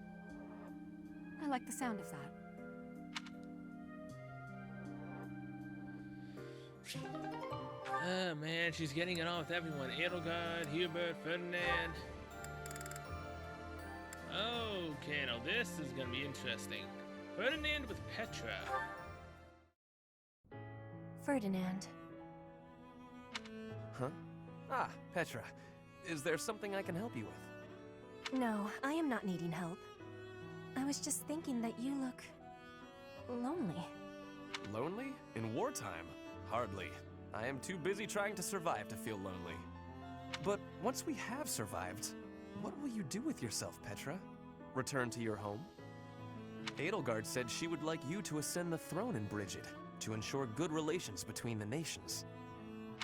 I like the sound of that. Oh man, she's getting it on with everyone. Edelgard, Hubert, Ferdinand. Okay, now this is gonna be interesting. Ferdinand with Petra. Ferdinand. Huh? Ah, Petra. Is there something I can help you with? No, I am not needing help. I was just thinking that you look lonely. Lonely? In wartime? Hardly. I am too busy trying to survive to feel lonely. But once we have survived, what will you do with yourself, Petra? Return to your home? Edelgard said she would like you to ascend the throne in Brigid, to ensure good relations between the nations.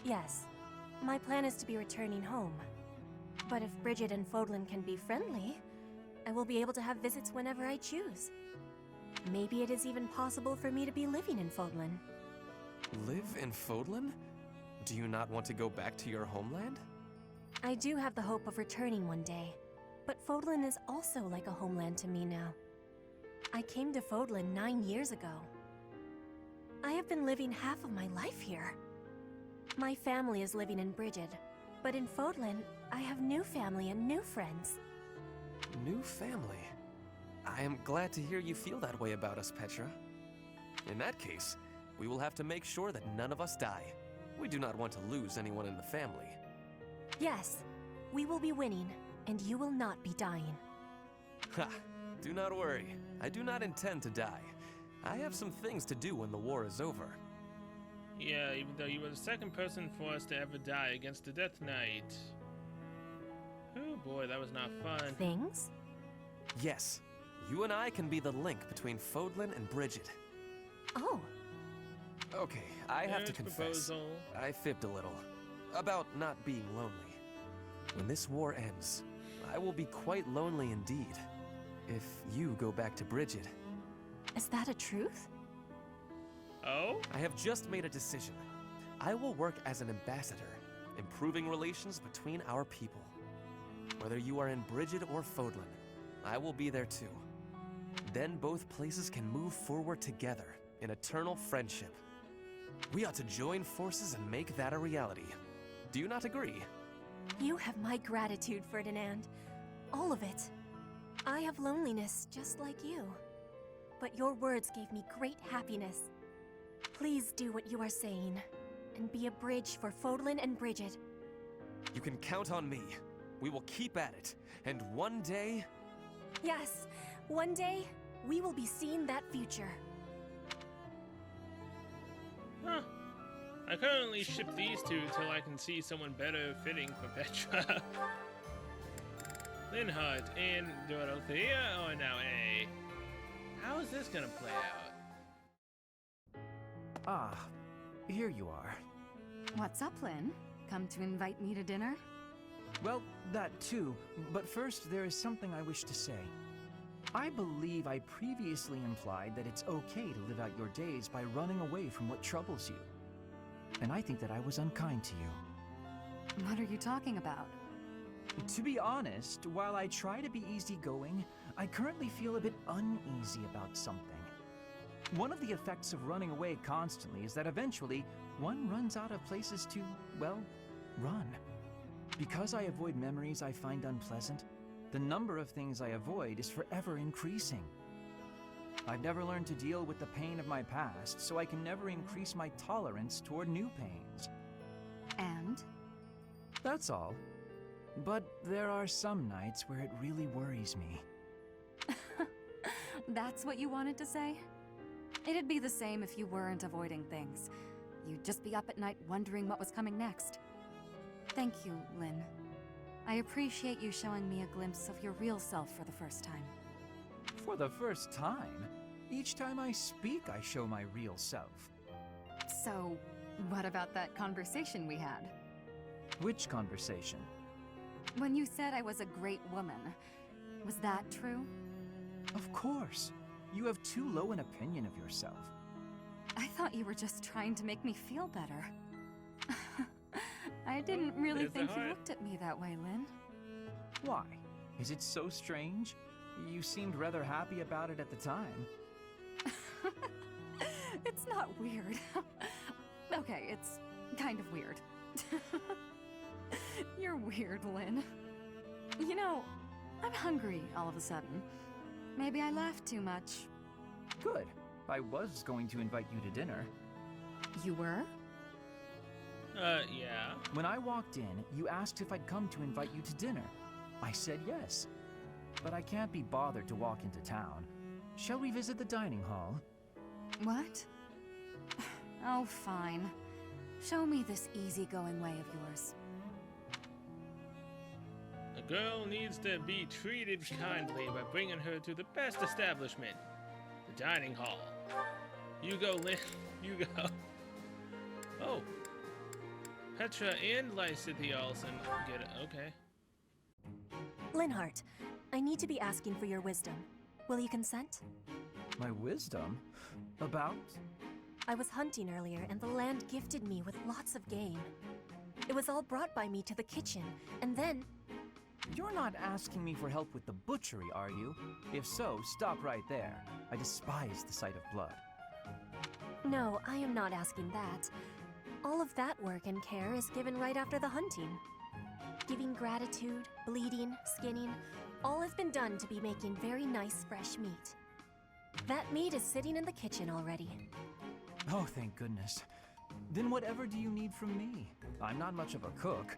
Yes, my plan is to be returning home. But if Brigid and Fodlan can be friendly, I will be able to have visits whenever I choose. Maybe it is even possible for me to be living in Fodlan. Live in Fodlan? Do you not want to go back to your homeland? I do have the hope of returning one day, but Fodlan is also like a homeland to me now. I came to Fodlan 9 years ago. I have been living half of my life here. My family is living in Brigid, but in Fodlan, I have new family and new friends. New family? I am glad to hear you feel that way about us, Petra. In that case, we will have to make sure that none of us die. We do not want to lose anyone in the family. Yes, we will be winning, and you will not be dying. Ha! Do not worry. I do not intend to die. I have some things to do when the war is over. Yeah, even though you were the second person for us to ever die against the Death Knight. Oh boy, that was not fun. Things? Yes. You and I can be the link between Fodlan and Brigid. Oh. Okay, I have to Marriage confess. proposal. I fibbed a little. About not being lonely. When this war ends, I will be quite lonely indeed. If you go back to Brigid. Is that a truth? Oh? I have just made a decision. I will work as an ambassador, improving relations between our people. Whether you are in Bridget or Fodlan, I will be there too. Then both places can move forward together in eternal friendship. We ought to join forces and make that a reality. Do you not agree? You have my gratitude, Ferdinand. All of it. I have loneliness just like you. But your words gave me great happiness. Please do what you are saying, and be a bridge for Fodlan and Bridget. You can count on me. We will keep at it, and one day... Yes, one day, we will be seeing that future. Huh. I currently ship these two till I can see someone better fitting for Petra. Linhardt and Dorothea, or now A. How is this gonna play out? Ah, here you are. What's up, Lynn? Come to invite me to dinner? Well, that too, but first there is something I wish to say. I believe I previously implied that it's okay to live out your days by running away from what troubles you. And I think that I was unkind to you. What are you talking about? To be honest, while I try to be easygoing, I currently feel a bit uneasy about something. One of the effects of running away constantly is that eventually one runs out of places to, well, run. Because I avoid memories I find unpleasant, the number of things I avoid is forever increasing. I've never learned to deal with the pain of my past, so I can never increase my tolerance toward new pains. And? That's all. But there are some nights where it really worries me. That's what you wanted to say? It'd be the same if you weren't avoiding things. You'd just be up at night wondering what was coming next. Thank you, Lynn. I appreciate you showing me a glimpse of your real self for the first time. For the first time? Each time I speak, I show my real self. So, what about that conversation we had? Which conversation? When you said I was a great woman, was that true? Of course. You have too low an opinion of yourself. I thought you were just trying to make me feel better. I didn't really think you looked at me that way, Lynn. Why? Is it so strange? You seemed rather happy about it at the time. It's not weird. Okay, it's kind of weird. You're weird, Lynn. You know, I'm hungry all of a sudden. Maybe I laughed too much. Good. I was going to invite you to dinner. You were? Yeah. When I walked in, you asked if I'd come to invite you to dinner. I said yes. But I can't be bothered to walk into town. Shall we visit the dining hall? What? Oh, fine. Show me this easygoing way of yours. A girl needs to be treated kindly by bringing her to the best establishment, the dining hall. You go, Lynn. You go. Oh. Petra and Lysithia also get it. Okay. Linhardt, I need to be asking for your wisdom. Will you consent? My wisdom? About? I was hunting earlier, and the land gifted me with lots of game. It was all brought by me to the kitchen, and then... You're not asking me for help with the butchery, are you? If so, stop right there. I despise the sight of blood. No, I am not asking that. All of that work and care is given right after the hunting. Giving gratitude, bleeding, skinning, all has been done to be making very nice fresh meat. That meat is sitting in the kitchen already. Oh, thank goodness. Then whatever do you need from me? I'm not much of a cook.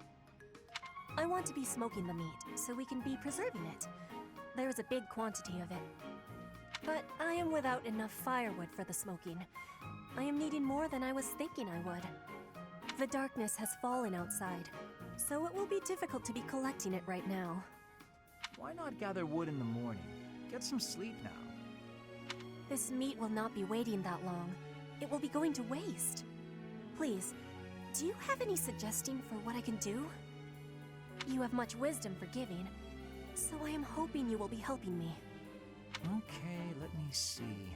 I want to be smoking the meat, so we can be preserving it. There is a big quantity of it. But I am without enough firewood for the smoking. I am needing more than I was thinking I would. The darkness has fallen outside, so it will be difficult to be collecting it right now. Why not gather wood in the morning? Get some sleep now. This meat will not be waiting that long. It will be going to waste. Please, do you have any suggestion for what I can do? You have much wisdom for giving, so I am hoping you will be helping me. Okay, let me see.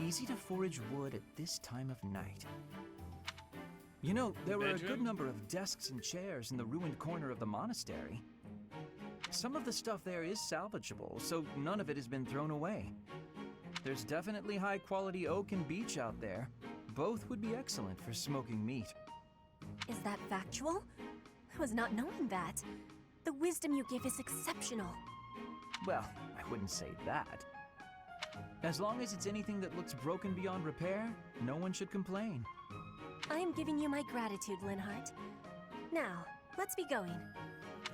Easy to forage wood at this time of night. You know, there were a good Bedroom? number of desks and chairs in the ruined corner of the monastery. Some of the stuff there is salvageable, so none of it has been thrown away. There's definitely high-quality oak and beech out there. Both would be excellent for smoking meat. Is that factual? I was not knowing that. The wisdom you give is exceptional. Well, I wouldn't say that. As long as it's anything that looks broken beyond repair, no one should complain. I am giving you my gratitude, Linhart. Now, let's be going.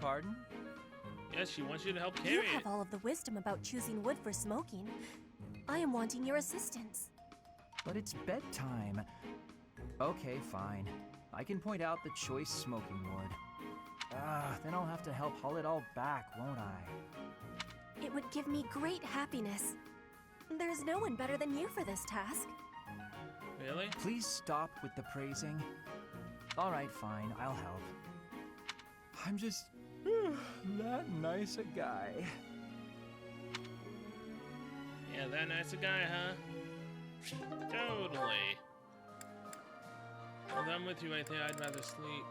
Pardon? Yes, she wants you to help You carry have it. all of the wisdom about choosing wood for smoking. I am wanting your assistance. But it's bedtime. Okay, fine. I can point out the choice smoking wood. Then I'll have to help haul it all back, won't I? It would give me great happiness. There's no one better than you for this task. Really? Please stop with the praising. All right, fine, I'll help. I'm just that nice a guy. Yeah, that nice a guy, huh? Totally. Well, I'm with you. I think I'd rather sleep.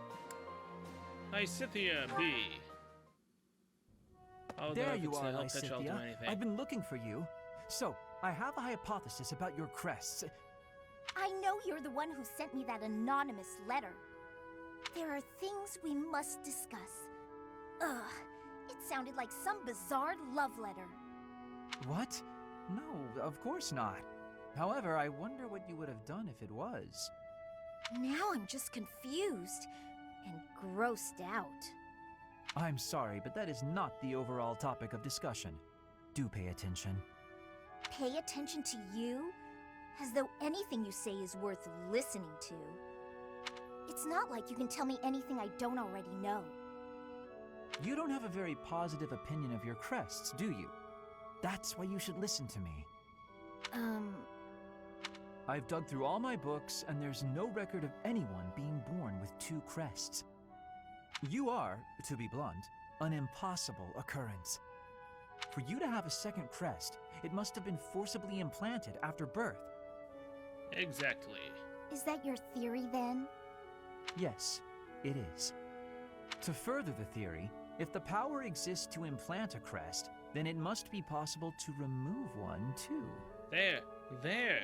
Hi, Scythia B. Oh, There if you it's are, to help Petra, I'll do Lysithia. anything. I've been looking for you. So, I have a hypothesis about your crests. I know you're the one who sent me that anonymous letter. There are things we must discuss. Ugh, it sounded like some bizarre love letter. What? No, of course not. However, I wonder what you would have done if it was. Now I'm just confused and grossed out. I'm sorry, but that is not the overall topic of discussion. Do pay attention. Pay attention to you? As though anything you say is worth listening to. It's not like you can tell me anything I don't already know. You don't have a very positive opinion of your crests, do you? That's why you should listen to me. I've dug through all my books, and there's no record of anyone being born with two crests. You are, to be blunt, an impossible occurrence. For you to have a second crest, it must have been forcibly implanted after birth. Exactly. Is that your theory then? Yes, it is. To further the theory, if the power exists to implant a crest, then it must be possible to remove one too. There.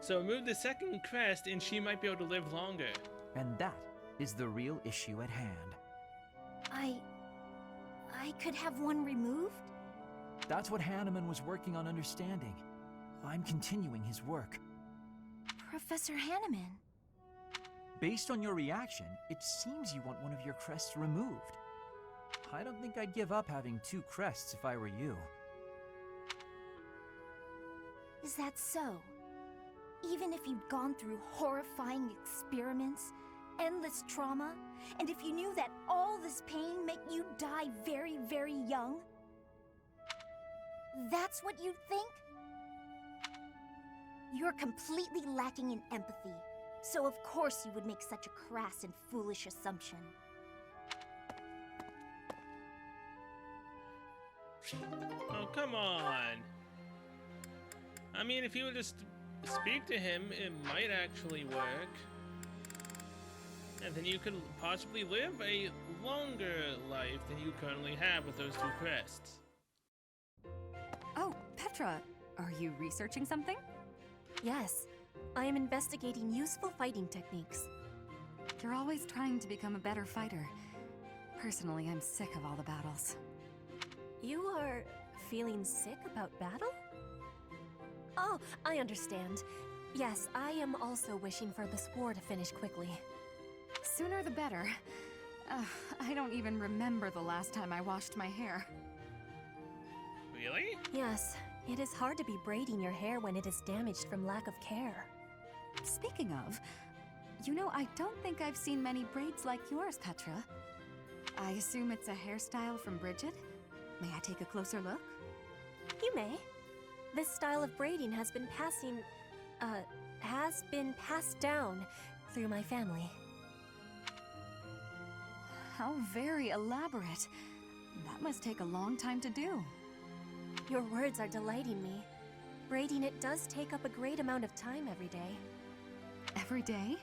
So remove the second crest and she might be able to live longer. And that is the real issue at hand. I could have one removed? That's what Hanneman was working on understanding. I'm continuing his work. Professor Hanneman. Based on your reaction, it seems you want one of your crests removed. I don't think I'd give up having two crests if I were you. Is that so? Even if you'd gone through horrifying experiments, endless trauma, and if you knew that all this pain meant you'd die very, very young? That's what you'd think? You're completely lacking in empathy, so of course you would make such a crass and foolish assumption. Oh, come on. I mean, if you would just speak to him, it might actually work. And then you could possibly live a longer life than you currently have with those two crests. Oh, Petra, are you researching something? Yes, I am investigating useful fighting techniques. You're always trying to become a better fighter. Personally, I'm sick of all the battles. You are feeling sick about battle? Oh, I understand. Yes, I am also wishing for this war to finish quickly. Sooner the better. I don't even remember the last time I washed my hair. Really? Yes, it is hard to be braiding your hair when it is damaged from lack of care. Speaking of, you know, I don't think I've seen many braids like yours, Petra. I assume it's a hairstyle from Bridget? May I take a closer look? You may. This style of braiding has been passed down through my family. How very elaborate. That must take a long time to do. Your words are delighting me. Braiding it does take up a great amount of time every day. Every day?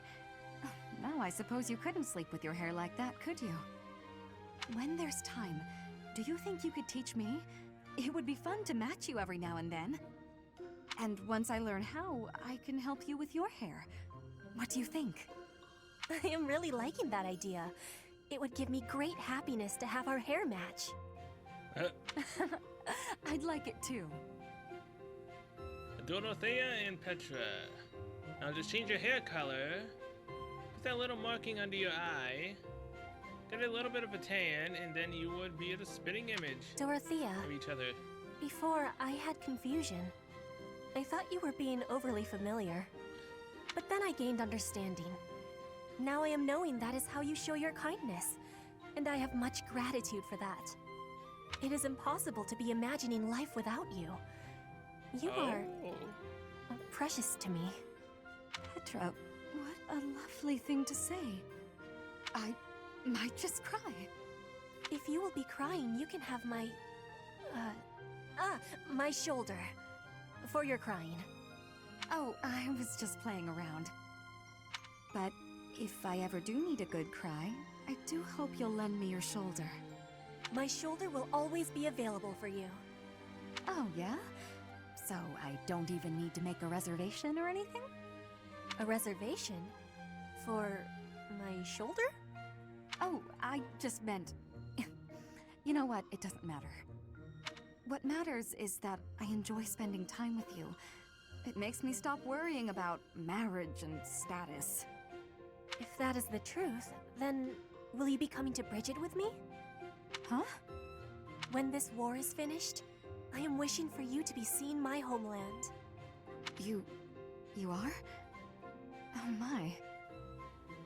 No, I suppose you couldn't sleep with your hair like that, could you? When there's time, do you think you could teach me? It would be fun to match you every now and then. And once I learn how, I can help you with your hair. What do you think? I am really liking that idea. It would give me great happiness to have our hair match. I'd like it too. Dorothea and Petra. Now just change your hair color. Put that little marking under your eye. Get a little bit of a tan, and then you would be the spitting image Dorothea, of each other. before I had confusion. I thought you were being overly familiar. But then I gained understanding. Now I am knowing that is how you show your kindness, and I have much gratitude for that. It is impossible to be imagining life without you. You are precious to me. Petra, what a lovely thing to say. I might just cry. If you will be crying, you can have my... my shoulder. For your crying. Oh, I was just playing around. But if I ever do need a good cry, I do hope you'll lend me your shoulder. My shoulder will always be available for you. Oh, yeah? So I don't even need to make a reservation or anything? A reservation? For my shoulder? Oh, I just meant... You know what? It doesn't matter. What matters is that I enjoy spending time with you. It makes me stop worrying about marriage and status. If that is the truth, then will you be coming to Bridget with me? Huh? When this war is finished, I am wishing for you to be seeing my homeland. You are? Oh my.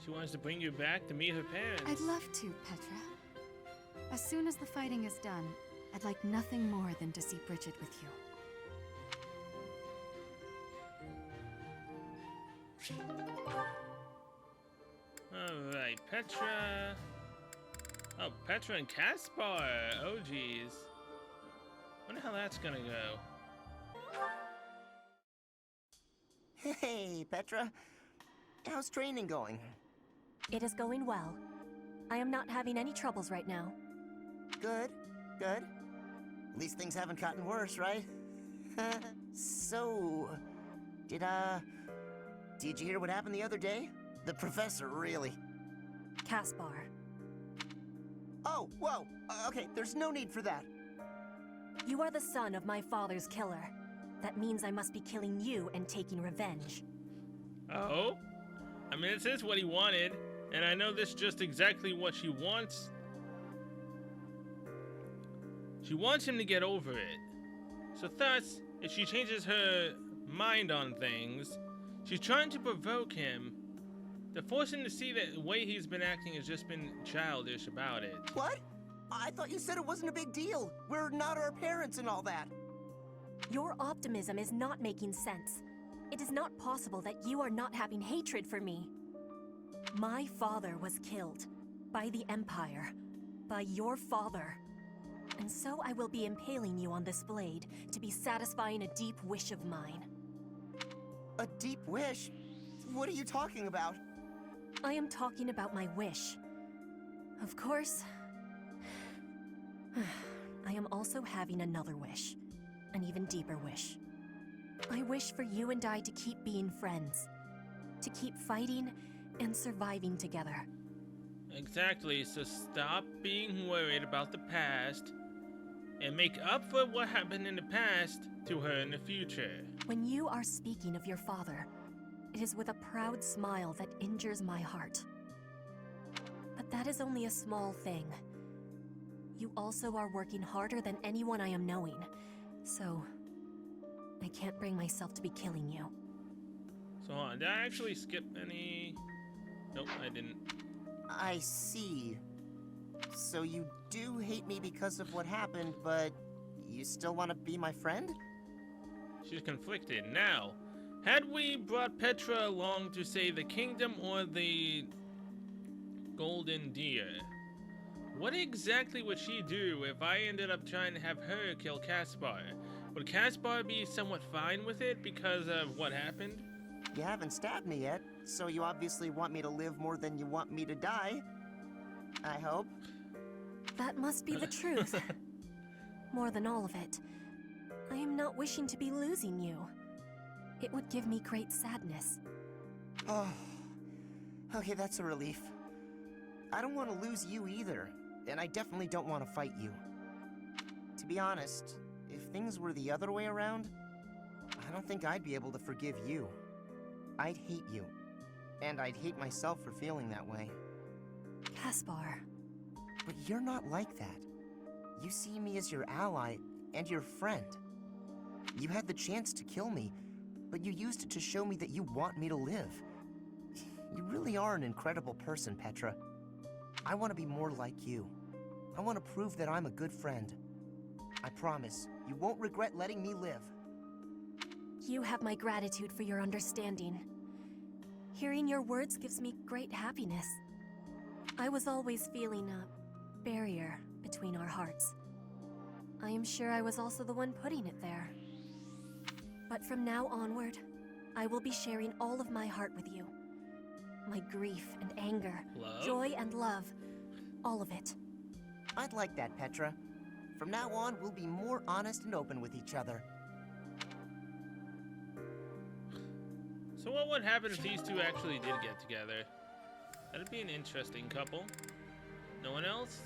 She wants to bring you back to meet her parents. I'd love to, Petra. As soon as the fighting is done, I'd like nothing more than to see Bridget with you. Alright, Petra. Oh, Petra and Caspar. Oh, geez. Wonder how that's gonna go. Hey, Petra. How's training going? It is going well. I am not having any troubles right now. Good, good. At least things haven't gotten worse, right? So, did you hear what happened the other day? The professor, really. Caspar. Oh, whoa, okay, there's no need for that. You are the son of my father's killer. That means I must be killing you and taking revenge. Oh? I mean, this is what he wanted, and I know this is just exactly what she wants. She wants him to get over it. So thus, if she changes her mind on things, she's trying to provoke him, to force him to see that the way he's been acting has just been childish about it. What? I thought you said it wasn't a big deal. We're not our parents and all that. Your optimism is not making sense. It is not possible that you are not having hatred for me. My father was killed by the Empire, by your father. And so I will be impaling you on this blade to be satisfying a deep wish of mine. A deep wish? What are you talking about? I am talking about my wish. Of course, I am also having another wish. An even deeper wish. I wish for you and I to keep being friends. To keep fighting and surviving together. Exactly, so stop being worried about the past and make up for what happened in the past to her in the future. When you are speaking of your father, it is with a proud smile that injures my heart. But that is only a small thing. You also are working harder than anyone I am knowing, so I can't bring myself to be killing you. So hold on, did I actually skip any? Nope, I didn't. I see. So you do hate me because of what happened, but you still want to be my friend? She's conflicted. Now, had we brought Petra along to save the kingdom or the golden deer, what exactly would she do if I ended up trying to have her kill Caspar? Would Caspar be somewhat fine with it because of what happened? You haven't stabbed me yet, so you obviously want me to live more than you want me to die. I hope. That must be the truth. More than all of it, I am not wishing to be losing you. It would give me great sadness. Oh, okay, that's a relief. I don't want to lose you either, and I definitely don't want to fight you. To be honest, if things were the other way around, I don't think I'd be able to forgive you. I'd hate you, and I'd hate myself for feeling that way. Caspar. But you're not like that. You see me as your ally and your friend. You had the chance to kill me, but you used it to show me that you want me to live. You really are an incredible person, Petra. I want to be more like you. I want to prove that I'm a good friend. I promise, you won't regret letting me live. You have my gratitude for your understanding. Hearing your words gives me great happiness. I was always feeling a barrier between our hearts. I am sure I was also the one putting it there. But from now onward, I will be sharing all of my heart with you. My grief and anger, joy and love, all of it. I'd like that, Petra. From now on, we'll be more honest and open with each other. So what would happen if these two actually did get together? That'd be an interesting couple. No one else?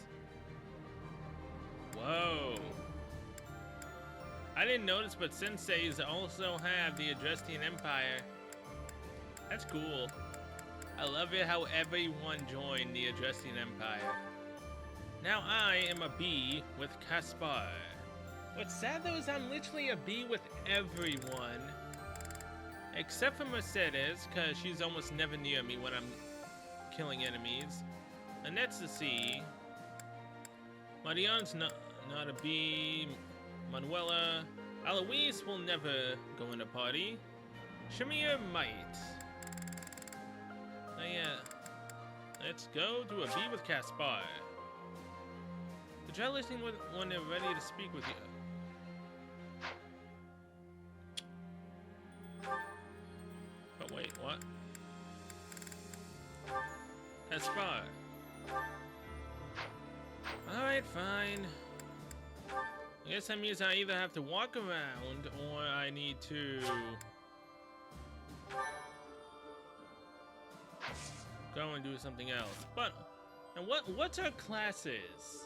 Whoa. I didn't notice, but senseis also have the Adrestian Empire. That's cool. I love it how everyone joined the Adrestian Empire. Now I am a bee with Caspar. What's sad though is I'm literally a bee with everyone. Except for Mercedes, because she's almost never near me when I'm killing enemies. Annette's a C. Marion's not a B. Manuela. Alois will never go in a party. Shamir might. Oh yeah. Let's go do a B with Caspar. Try listening when they're ready to speak with you. But wait, what? Caspar. Alright, fine. I guess that means I either have to walk around or I need to go and do something else. But and what's our classes?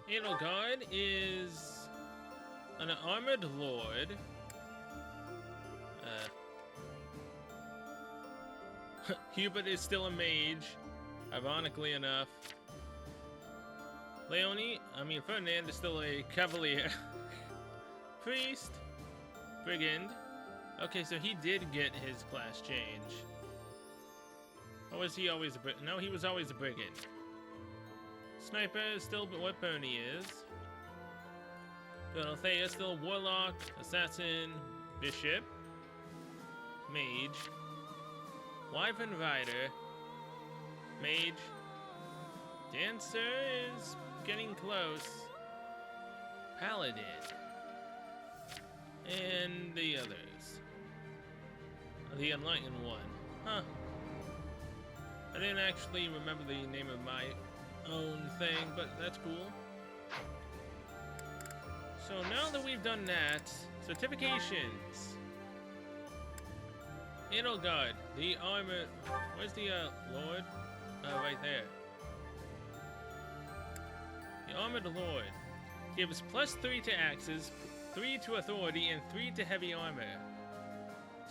Edelgard is an armored lord. Hubert is still a mage, ironically enough. Ferdinand is still a cavalier. Priest. Brigand. Okay, so he did get his class change. Or was he always a brigand? No, he was always a brigand. Sniper is still what Bernie is. Dorothea is still warlock, assassin, bishop, mage, wyvern rider, mage, dancer is getting close, paladin, and the others. The enlightened one. Huh. I didn't actually remember the name of my own thing, but that's cool. So now that we've done that, certifications. Edelgard, the armor. Where's the lord? Right there. The armored lord gives +3 to axes, 3 to authority, and 3 to heavy armor.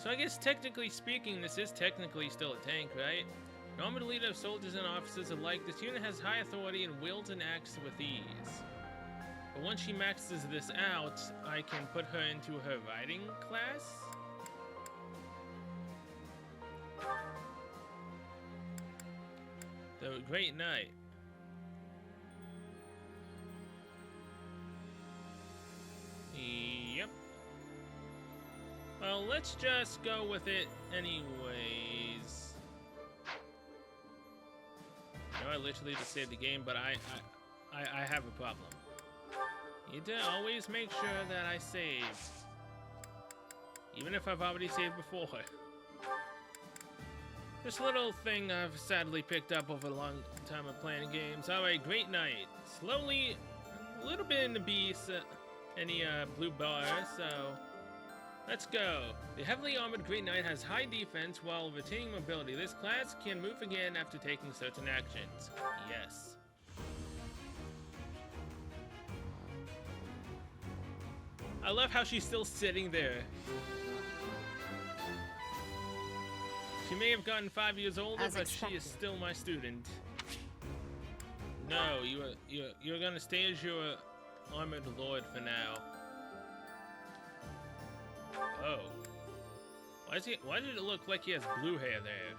So I guess technically speaking, this is technically still a tank, right? An armored leader of soldiers and officers alike, this unit has high authority and wields an axe with ease. But once she maxes this out, I can put her into her riding class? The Great Knight. Yep. Well, let's just go with it anyways. I literally just saved the game, but I have a problem. Need to always make sure that I save. even if I've already saved before. This little thing I've sadly picked up over a long time of playing games. Alright, Great Knight. Slowly, a little bit in the beast, any blue bars, so let's go. The heavily armored Great Knight has high defense while retaining mobility. This class can move again after taking certain actions. Yes. I love how she's still sitting there. She may have gotten 5 years older, but she is still my student. No, you're gonna stay as your armored lord for now. Oh. Why did it look like he has blue hair there?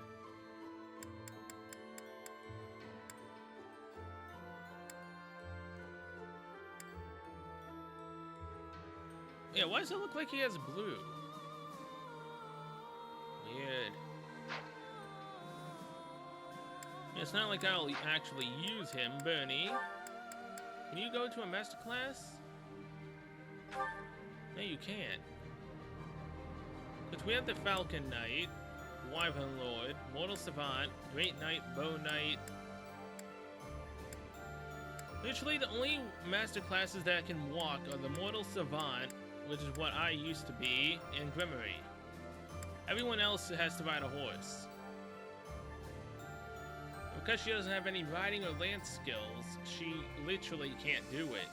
Yeah, why does it look like he has blue? Weird. It's not like I'll actually use him, Bernie. Can you go to a master class? No, you can't. But we have the Falcon Knight, Wyvern Lord, Mortal Savant, Great Knight, Bow Knight. Literally, the only master classes that can walk are the Mortal Savant, which is what I used to be, and Grimory. Everyone else has to ride a horse. Because she doesn't have any riding or lance skills, she literally can't do it.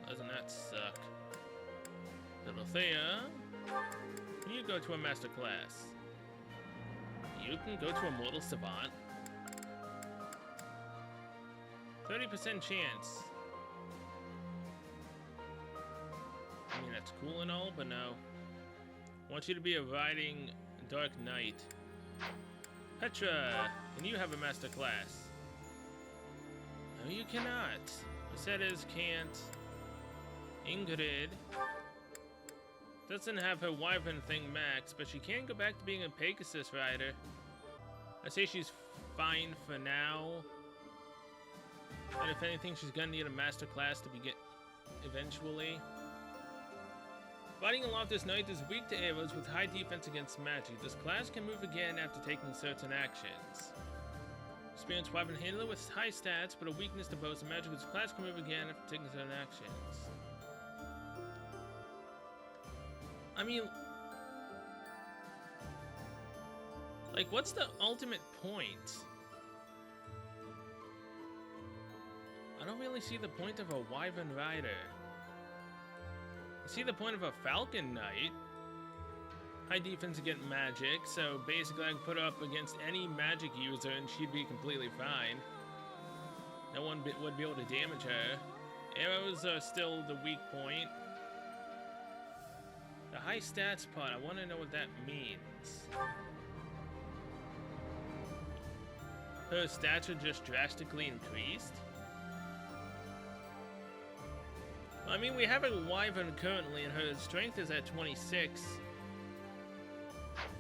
Doesn't that suck? Dorothea, can you go to a master class? You can go to a Mortal Savant. 30% chance. I mean, that's cool and all, but no. I want you to be a riding Dark Knight. Petra, can you have a master class? No, you cannot. Mercedes can't. Ingrid doesn't have her Wyvern thing max, but she can go back to being a Pegasus rider. I say she's fine for now. And if anything, she's gonna need a master class to begin eventually. Riding aloft, this knight is weak to arrows with high defense against magic. This class can move again after taking certain actions. Experienced Wyvern handler with high stats, but a weakness to bows and magic. This class can move again after taking certain actions. I mean, like, what's the ultimate point? I don't really see the point of a Wyvern rider. I see the point of a Falcon Knight. High defense against magic, so basically I can put her up against any magic user and she'd be completely fine. No one would be able to damage her. Arrows are still the weak point. The high stats part, I want to know what that means. Her stats are just drastically increased? I mean, we have a Wyvern currently, and her strength is at 26.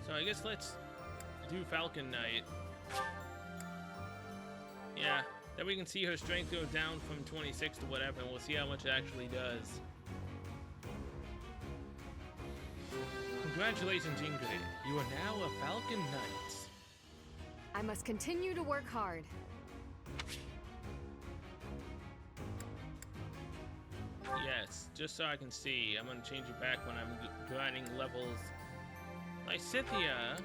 So I guess let's do Falcon Knight. Yeah, then we can see her strength go down from 26 to whatever, and we'll see how much it actually does. Congratulations, Ingrid. You are now a Falcon Knight. I must continue to work hard. Yes, just so I can see. I'm gonna change it back when I'm grinding levels. Lysithia.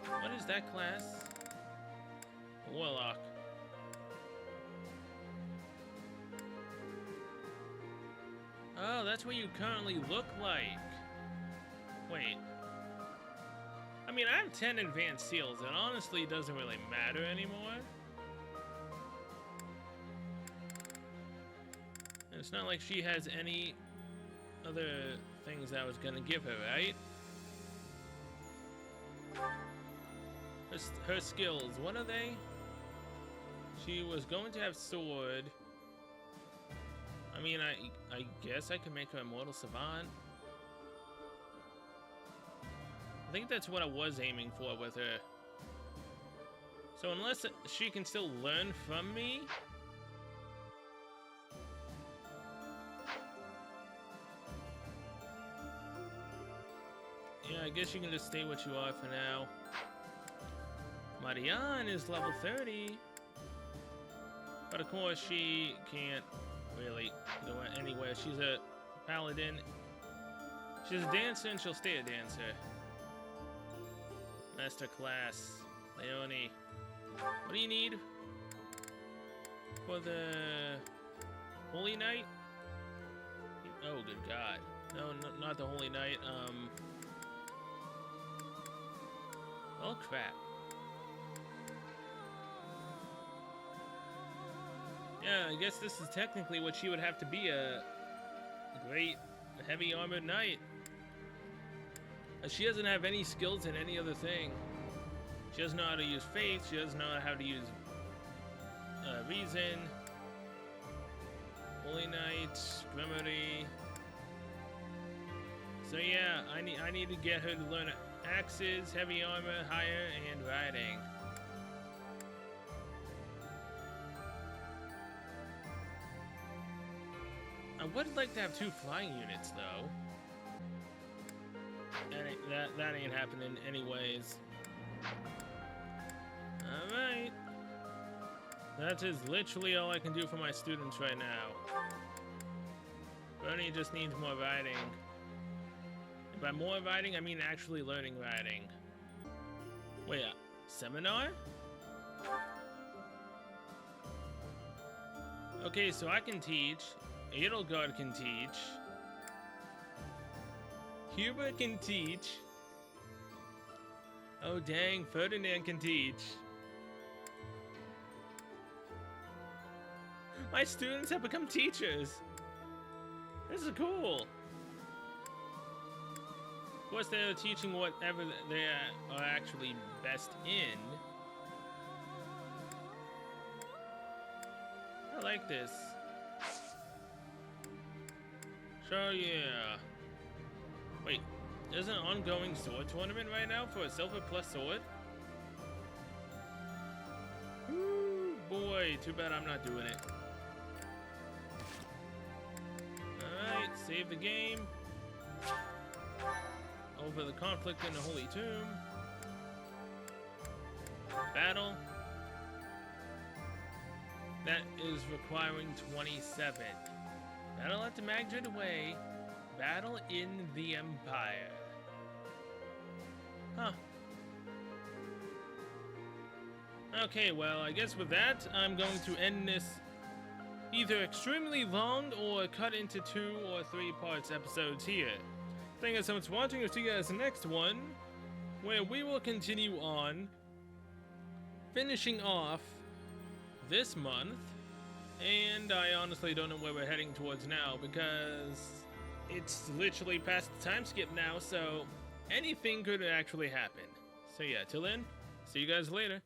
What is that class? Warlock. Oh, that's what you currently look like. Wait. I mean, I have 10 advanced seals. It honestly doesn't really matter anymore. And it's not like she has any other things I was gonna give her, right? Her skills, what are they? She was going to have sword. I mean, I guess I could make her a Mortal Savant. I think that's what I was aiming for with her. So unless she can still learn from me, yeah, I guess you can just stay what you are for now. Marianne is level 30. But of course, she can't really go anywhere. She's a paladin. She's a dancer and she'll stay a dancer. Masterclass. Leonie. What do you need for the Holy Night? Oh, good God. No, not the Holy Night. Oh, crap. Yeah, I guess this is technically what she would have to be, a great heavy armored knight. She doesn't have any skills in any other thing. She doesn't know how to use faith. She doesn't know how to use reason. Holy Knight, Grimory. So yeah, I need to get her to learn axes, heavy armor, higher, and riding. I would like to have 2 flying units though. That ain't happening anyways. Alright. That is literally all I can do for my students right now. Bernie just needs more riding. And by more riding, I mean actually learning riding. Wait, seminar? Okay, so I can teach. Edelgard can teach. Hubert can teach. Oh dang, Ferdinand can teach. My students have become teachers. This is cool. Of course, they're teaching whatever they are actually best in. I like this. So yeah. Wait, there's an ongoing sword tournament right now for a silver plus sword? Ooh, boy, too bad I'm not doing it. Alright, save the game. Over the conflict in the Holy Tomb. Battle. That is requiring 27. Battle at the Magdred Way. Battle in the Empire. Huh. Okay, well, I guess with that, I'm going to end this either extremely long or cut into 2 or 3 parts episodes here. Thank you guys so much for watching. I'll see you guys in the next one, where we will continue on finishing off this month. And I honestly don't know where we're heading towards now, because it's literally past the time skip now, so anything could actually happen. So yeah, till then, see you guys later.